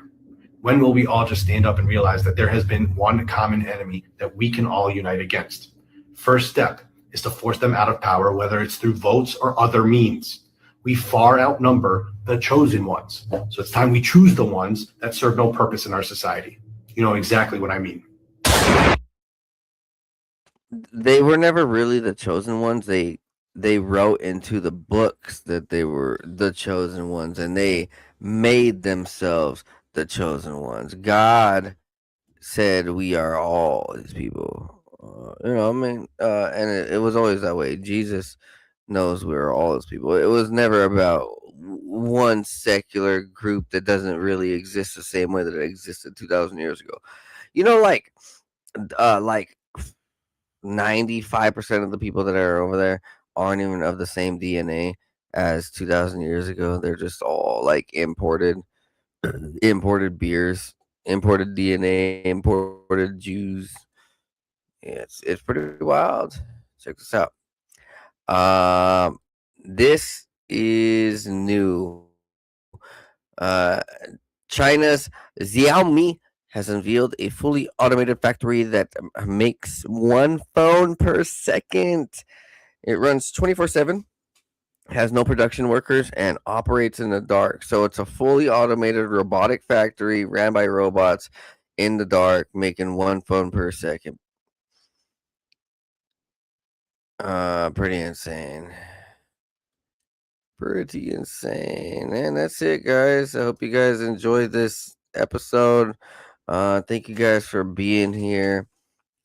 When will we all just stand up and realize that there has been one common enemy that we can all unite against? First step is to force them out of power, whether it's through votes or other means. We far outnumber the chosen ones. So it's time we choose the ones that serve no purpose in our society. You know exactly what I mean. They were never really the chosen ones. They wrote into the books that they were the chosen ones, and they made themselves the chosen ones. God said we are all his people. And it was always that way. Jesus knows we are all his people. It was never about one secular group that doesn't really exist the same way that it existed 2,000 years ago. Like 95% of the people that are over there aren't even of the same DNA as 2,000 years ago. They're just all like imported beers, imported DNA, imported Jews. Yeah, it's pretty wild. Check this out. This is new. China's Xiaomi has unveiled a fully automated factory that makes one phone per second. It runs 24/7, has no production workers, and operates in the dark. So it's a fully automated robotic factory ran by robots in the dark, making one phone per second. Pretty insane. Pretty insane. And that's it, guys. I hope you guys enjoyed this episode. Thank you guys for being here.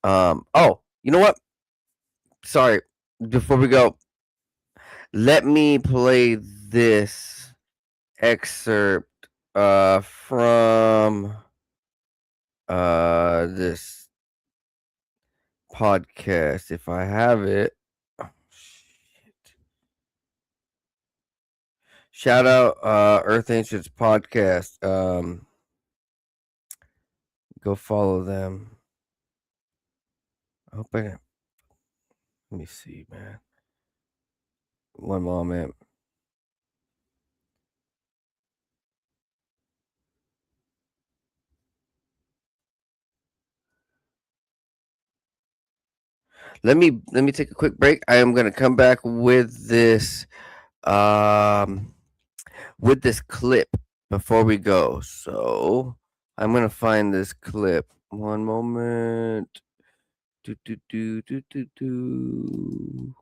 Oh, you know what? Sorry. Before we go, let me play this excerpt from this podcast if I have it. Oh, shit. Shout out Earth Ancients podcast. Go follow them. I hope I can. Let me see, man. One moment. Let me take a quick break. I am gonna come back with this with this clip before we go. So I'm gonna find this clip. One moment. Do do do do do do.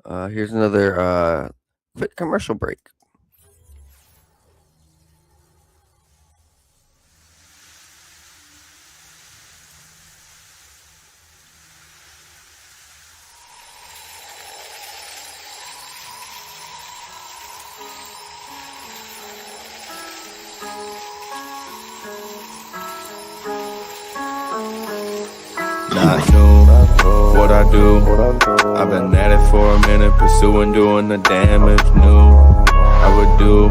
Here's another quick commercial break. Not new, what I do. I've been at it for a minute, pursuing doing the damage new. I would do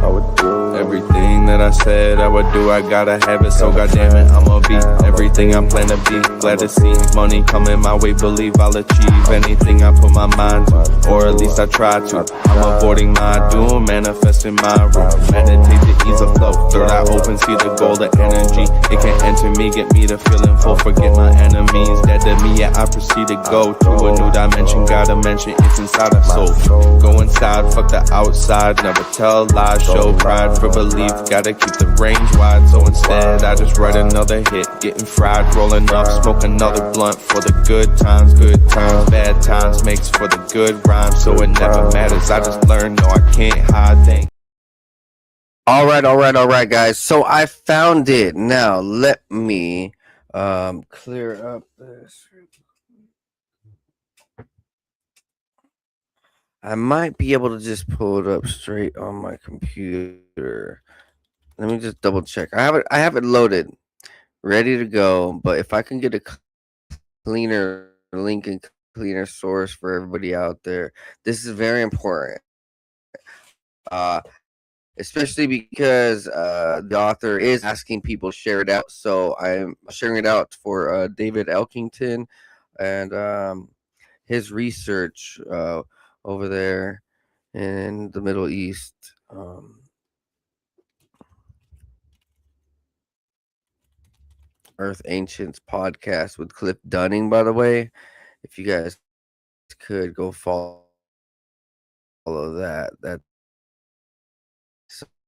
everything that I said I would do. I gotta have it, so goddamn it, I'ma be everything I plan to be. Glad to see money coming my way, believe I'll achieve anything I put my mind to, or at least I try to. I'm avoiding my doom, manifesting my room. Meditate to ease the flow. Third eye open, see the golden energy. It can enter me, get me to feeling full. Forget my enemies, dead to me, yeah, I proceed to go to a new dimension. Gotta mention it's inside a soul. Go inside, fuck the outside. Never tell lies, show pride for belief. Gotta keep the range wide, so instead I just write another hit. Getting fried, rolling up, smoke another blunt for the good times. Good times, bad times makes for the good rhymes. So it never matters, I just learned, no, I can't hide things. All right, guys. So I found it. Now let me clear up this. I might be able to just pull it up straight on my computer. Let me just double check. I have it loaded, ready to go. But if I can get a cleaner link and cleaner source for everybody out there, this is very important. Especially because the author is asking people to share it out. So I'm sharing it out for David Elkington and his research over there in the Middle East. Earth Ancients podcast with Cliff Dunning, by the way. If you guys could go follow that. That's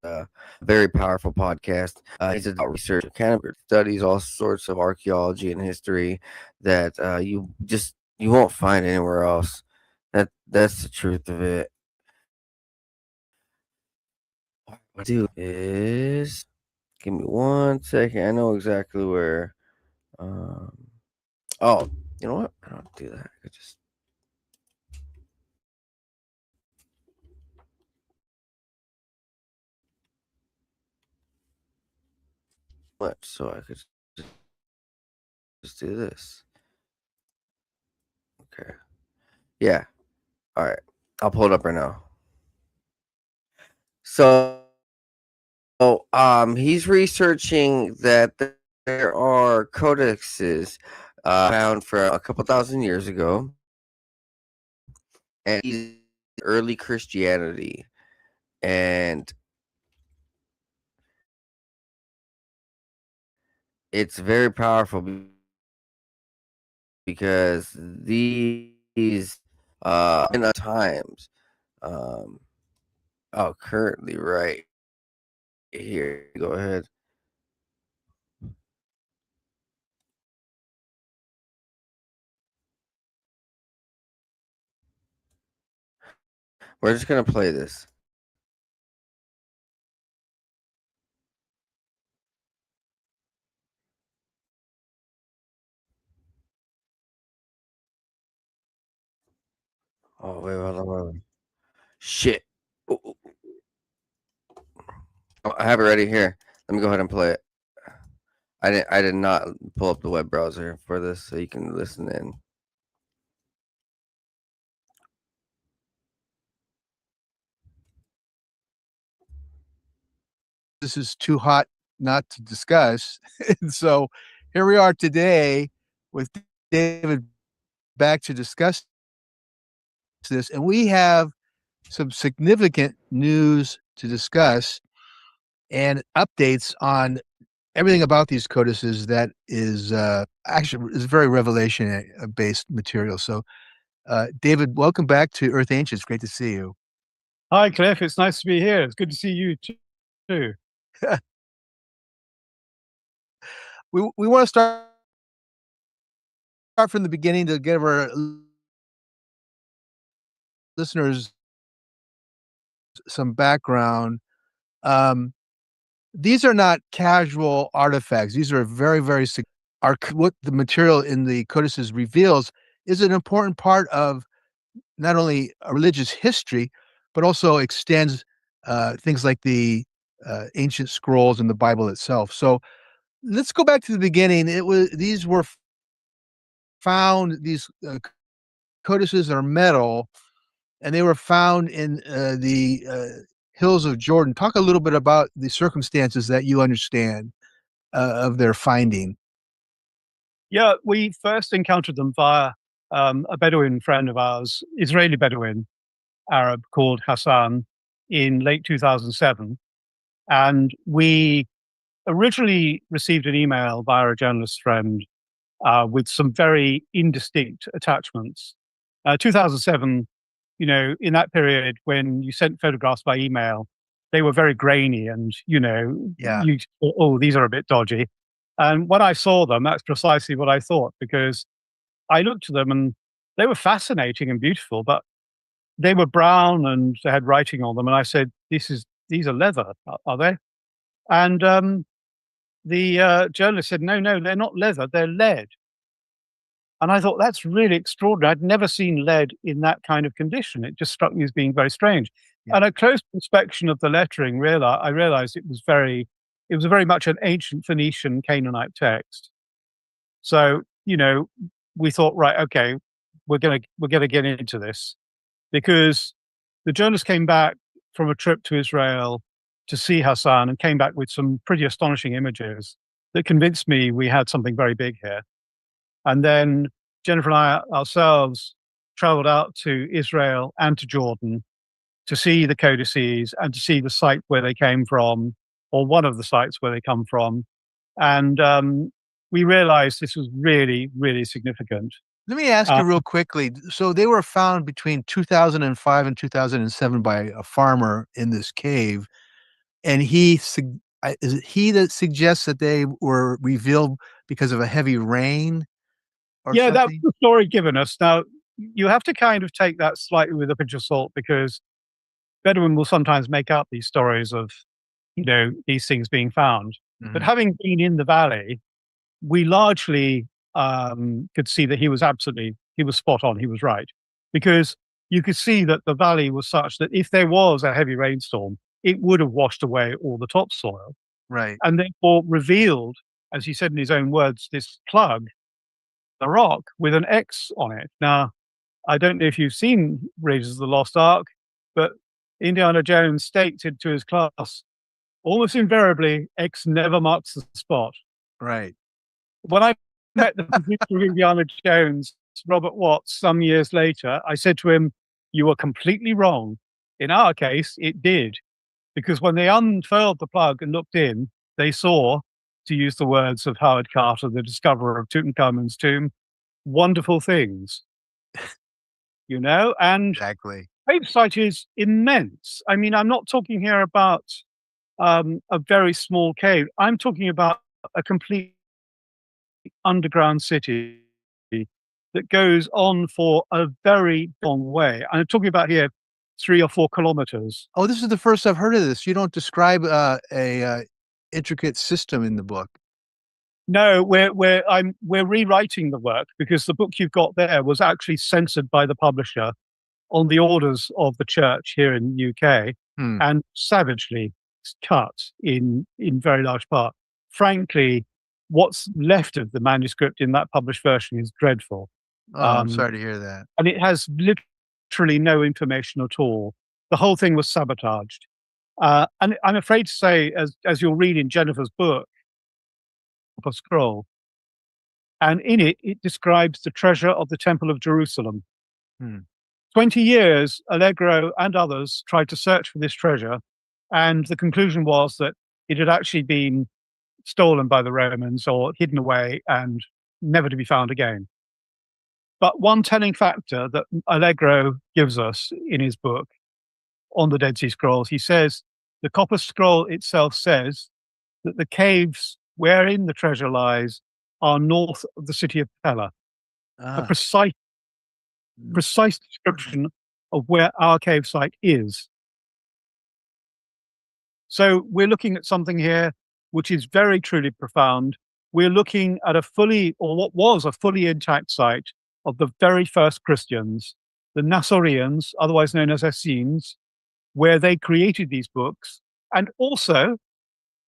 a very powerful podcast. He's about research, kind of studies all sorts of archaeology and history that you won't find anywhere else. That's the truth of it. What I do is give me 1 second. I know exactly where. Oh, you know what? I don't do that. I could just. What? So I could just do this. Okay. Yeah. All right. I'll pull it up right now. So, he's researching that there are codexes found from a couple thousand years ago, and early Christianity, and it's very powerful because these in the times currently right here, go ahead. We're just gonna play this. Oh wait, hold on. Shit. Ooh. Oh, I have it ready here. Let me go ahead and play it. I did not pull up the web browser for this, so you can listen in. This is too hot not to discuss. And so here we are today with David back to discuss this, and we have some significant news to discuss and updates on everything about these codices that is actually is very revelation based material. So David, welcome back to Earth Ancients. Great to see you. Hi, Cliff. It's nice to be here. It's good to see you too. We want to start from the beginning to give our listeners some background. These are not casual artifacts. These are very, very what the material in the codices reveals is an important part of not only a religious history, but also extends things like the ancient scrolls and the Bible itself. So let's go back to the beginning. These were found, these codices are metal, and they were found in the hills of Jordan. Talk a little bit about the circumstances that you understand of their finding. Yeah, we first encountered them via a Bedouin friend of ours, Israeli Bedouin Arab called Hassan, in late 2007. And we originally received an email via a journalist friend with some very indistinct attachments. 2007, in that period when you sent photographs by email, they were very grainy and, you thought, oh, these are a bit dodgy. And when I saw them, that's precisely what I thought, because I looked at them and they were fascinating and beautiful, but they were brown and they had writing on them. And I said, these are leather, are they? And the journalist said, no, they're not leather, they're lead. And I thought, that's really extraordinary. I'd never seen lead in that kind of condition. It just struck me as being very strange. Yeah. And a close inspection of the lettering, I realized it was very much an ancient Phoenician Canaanite text. So, we thought, right, okay, we're gonna get into this, because the journalist came back from a trip to Israel to see Hassan and came back with some pretty astonishing images that convinced me we had something very big here. And then Jennifer and I ourselves traveled out to Israel and to Jordan to see the codices and to see the site where they came from, or one of the sites where they come from. And we realized this was really, really significant. Let me ask you real quickly. So they were found between 2005 and 2007 by a farmer in this cave. And is it he that suggests that they were revealed because of a heavy rain? Yeah, that's the story given us. Now, you have to kind of take that slightly with a pinch of salt, because Bedouin will sometimes make up these stories of, these things being found. Mm-hmm. But having been in the valley, we largely could see that he was spot on, he was right. Because you could see that the valley was such that if there was a heavy rainstorm, it would have washed away all the topsoil. Right. And therefore revealed, as he said in his own words, this plug, the rock with an X on it. Now, I don't know if you've seen Raiders of the Lost Ark, but Indiana Jones stated to his class, almost invariably, X never marks the spot. Right. When I met the producer of Indiana Jones, Robert Watts, some years later, I said to him, you were completely wrong. In our case, it did. Because when they unfurled the plug and looked in, they saw, to use the words of Howard Carter, the discoverer of Tutankhamun's tomb, wonderful things. And exactly. the site is immense. I mean, I'm not talking here about a very small cave. I'm talking about a complete underground city that goes on for a very long way. I'm talking about here 3 or 4 kilometers. Oh, this is the first I've heard of this. You don't describe a intricate system in the book. No, we're rewriting the work, because the book you've got there was actually censored by the publisher on the orders of the church here in the UK, and savagely cut in very large part. Frankly, what's left of the manuscript in that published version is dreadful. Oh, I'm sorry to hear that. And it has literally no information at all. The whole thing was sabotaged. And I'm afraid to say, as you'll read in Jennifer's book, a scroll, and in it describes the treasure of the Temple of Jerusalem. 20 years, Allegro and others tried to search for this treasure, and the conclusion was that it had actually been stolen by the Romans or hidden away and never to be found again. But one telling factor that Allegro gives us in his book on the Dead Sea Scrolls. He says the copper scroll itself says that the caves wherein the treasure lies are north of the city of Pella. A precise description of where our cave site is. So we're looking at something here which is very truly profound. We're looking at what was a fully intact site of the very first Christians, the Nazareans, otherwise known as Essenes, where they created these books, and also,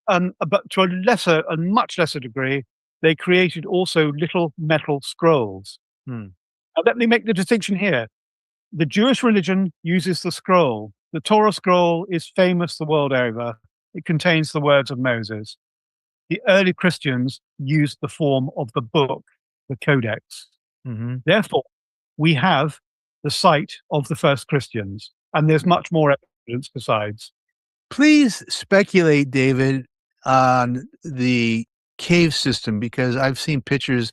but to a much lesser degree, they created also little metal scrolls. Now, let me make the distinction here. The Jewish religion uses the scroll. The Torah scroll is famous the world over. It contains the words of Moses. The early Christians used the form of the book, the Codex. Therefore, we have the site of the first Christians, and there's much more evidence besides. Please speculate, David, on the cave system, because I've seen pictures.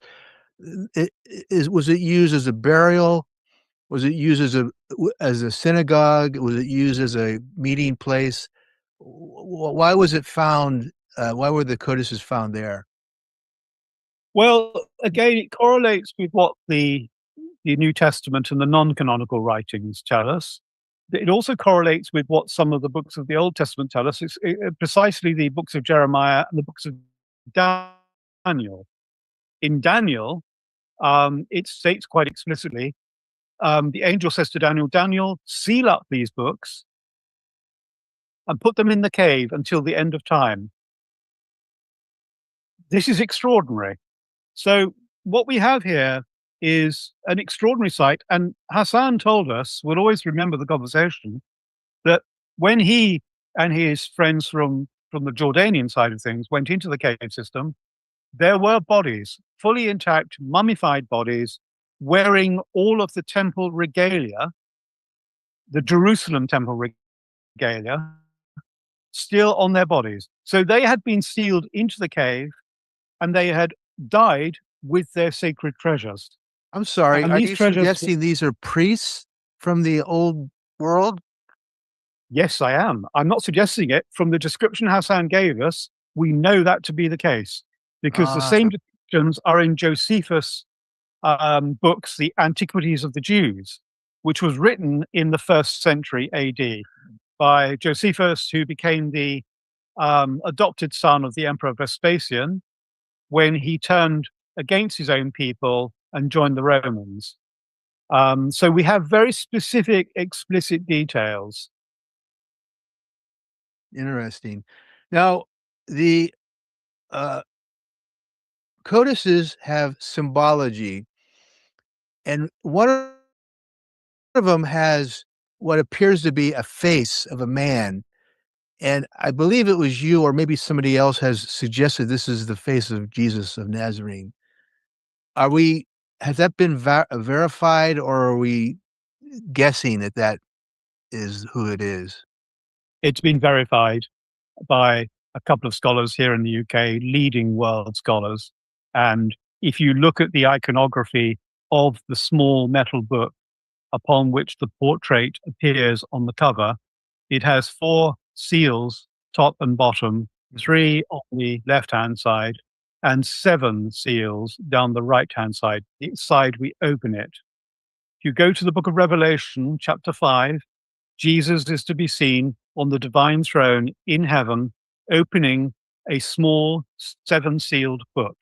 Was it used as a burial? Was it used as a synagogue? Was it used as a meeting place? Why was it found? Why were the codices found there? Well, again, it correlates with what the New Testament and the non-canonical writings tell us. It also correlates with what some of the books of the Old Testament tell us. It's precisely the books of Jeremiah and the books of Daniel. In Daniel, it states quite explicitly, the angel says to Daniel, Daniel, seal up these books and put them in the cave until the end of time. This is extraordinary. So what we have here is an extraordinary site. And Hassan told us, we'll always remember the conversation, that when he and his friends from the Jordanian side of things went into the cave system, there were bodies, fully intact, mummified bodies, wearing all of the temple regalia, the Jerusalem temple regalia, still on their bodies. So they had been sealed into the cave and they had died with their sacred treasures. I'm sorry, And are these you treasures- suggesting these are priests from the old world? Yes, I am. I'm not suggesting it. From the description Hassan gave us, we know that to be the case, because the same descriptions are in Josephus' books, the Antiquities of the Jews, which was written in the 1st century AD by Josephus, who became the adopted son of the Emperor Vespasian when he turned against his own people and joined the Romans. So we have very specific, explicit details. Interesting. Now, the codices have symbology, and one of them has what appears to be a face of a man. And I believe it was you, or maybe somebody else has suggested this is the face of Jesus of Nazarene. Has that been verified, or are we guessing that that is who it is? It's been verified by a couple of scholars here in the UK, leading world scholars. And if you look at the iconography of the small metal book upon which the portrait appears on the cover, it has 4 seals, top and bottom, 3 on the left-hand side, and 7 seals down the right-hand side, the side we open it. If you go to the book of Revelation, chapter 5, Jesus is to be seen on the divine throne in heaven, opening a small 7-sealed book.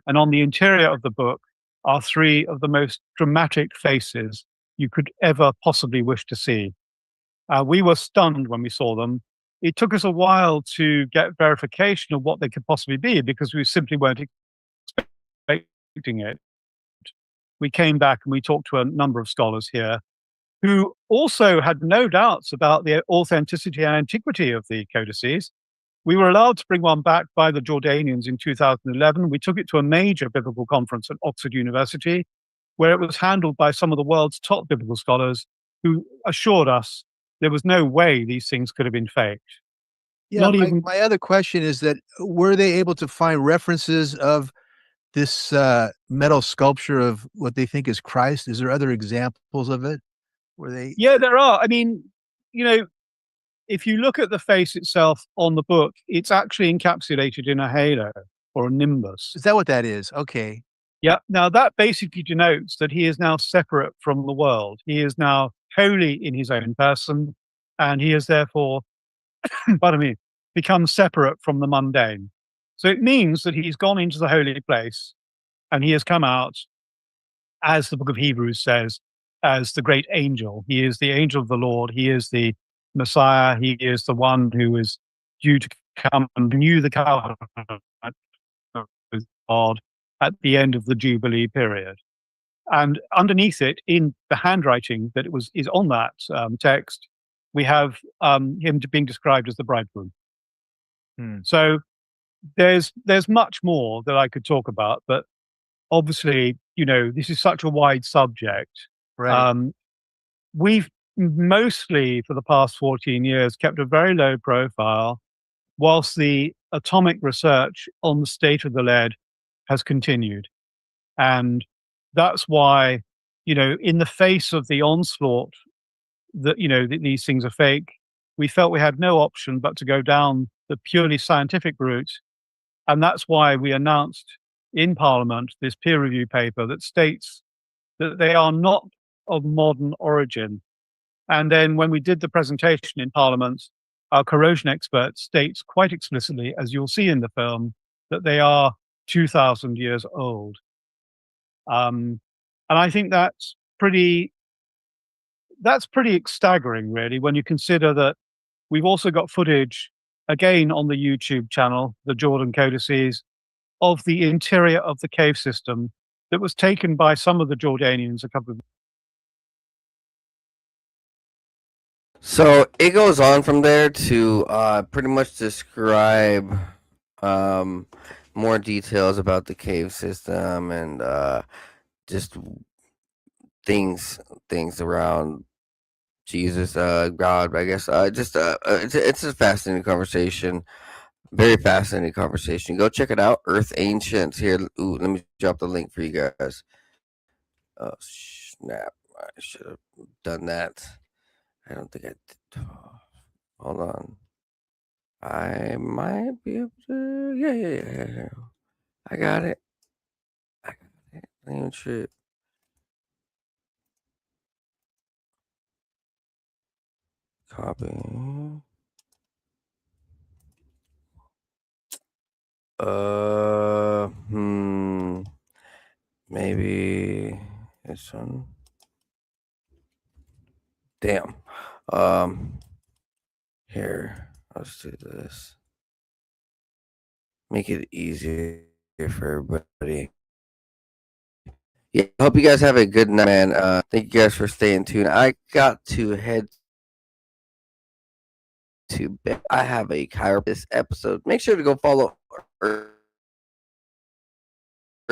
And on the interior of the book are 3 of the most dramatic faces you could ever possibly wish to see. We were stunned when we saw them. It took us a while to get verification of what they could possibly be, because we simply weren't expecting it. We came back and we talked to a number of scholars here who also had no doubts about the authenticity and antiquity of the codices. We were allowed to bring one back by the Jordanians in 2011. We took it to a major biblical conference at Oxford University, where it was handled by some of the world's top biblical scholars who assured us there was no way these things could have been faked. Yeah, my other question is that were they able to find references of this metal sculpture of what they think is Christ? Is there other examples of it? Yeah, there are. I mean, if you look at the face itself on the book, it's actually encapsulated in a halo or a nimbus. Is that what that is? Okay. Yeah. Now that basically denotes that he is now separate from the world. He is now holy in his own person, and he has therefore, pardon me, become separate from the mundane. So it means that he's gone into the holy place, and he has come out, as the book of Hebrews says, as the great angel. He is the angel of the Lord. He is the Messiah. He is the one who is due to come and renew the covenant with God at the end of the Jubilee period. And underneath it, in the handwriting that is on that text, we have him being described as the bridegroom. So there's much more that I could talk about, but obviously, this is such a wide subject. Right. We've mostly, for the past 14 years, kept a very low profile, whilst the atomic research on the state of the lead has continued. And that's why, in the face of the onslaught that, that these things are fake, we felt we had no option but to go down the purely scientific route. And that's why we announced in Parliament this peer review paper that states that they are not of modern origin. And then when we did the presentation in Parliament, our corrosion expert states quite explicitly, as you'll see in the film, that they are 2,000 years old. And I think that's pretty staggering, really, when you consider that we've also got footage, again on the YouTube channel, the Jordan Codices, of the interior of the cave system that was taken by some of the Jordanians a couple of. So it goes on from there to pretty much describe more details about the cave system and just things around Jesus, God, I guess. It's a fascinating conversation. Very fascinating conversation. Go check it out. Earth Ancients. Here, ooh, let me drop the link for you guys. Oh snap! I should have done that. I don't think I did. Hold on. I might be able to. Yeah. I got it. Damn shit. Copy. Maybe this one. Damn. Here, let's do this. Make it easier for everybody. Yeah, hope you guys have a good night, man. Thank you guys for staying tuned. I got to head to bed. I have a chiropractic episode. Make sure to go follow Earth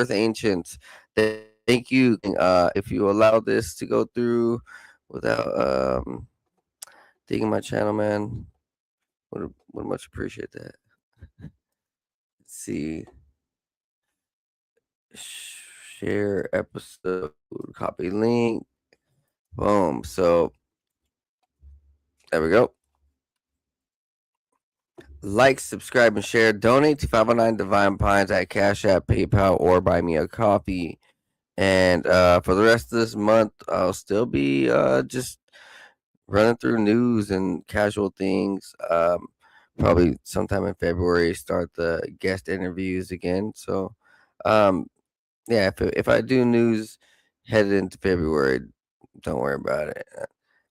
Ancients. Thank you. If you allow this to go through without digging my channel, man, would much appreciate that. Let's see. Share episode, copy link, boom. So there we go. Like, subscribe, and share. Donate to 509 Divine Pines at Cash App, PayPal, or buy me a coffee. And for the rest of this month, I'll still be just running through news and casual things. Probably sometime in February, start the guest interviews again. So yeah, if I do news headed into February, don't worry about it.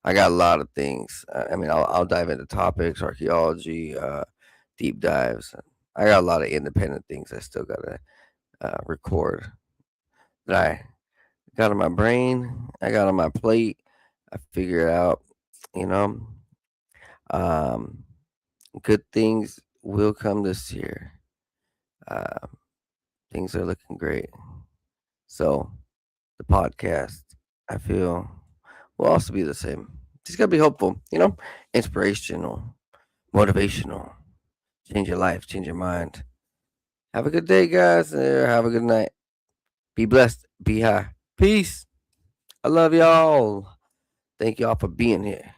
I got a lot of things. I mean, I'll dive into topics, archaeology, deep dives. I got a lot of independent things I still gotta record that I got on my brain. I got on my plate. I figure it out. Good things will come this year. Things are looking great. So the podcast, I feel, will also be the same. Just gotta be hopeful, inspirational, motivational. Change your life, change your mind. Have a good day, guys. Have a good night. Be blessed. Be high. Peace. I love y'all. Thank y'all for being here.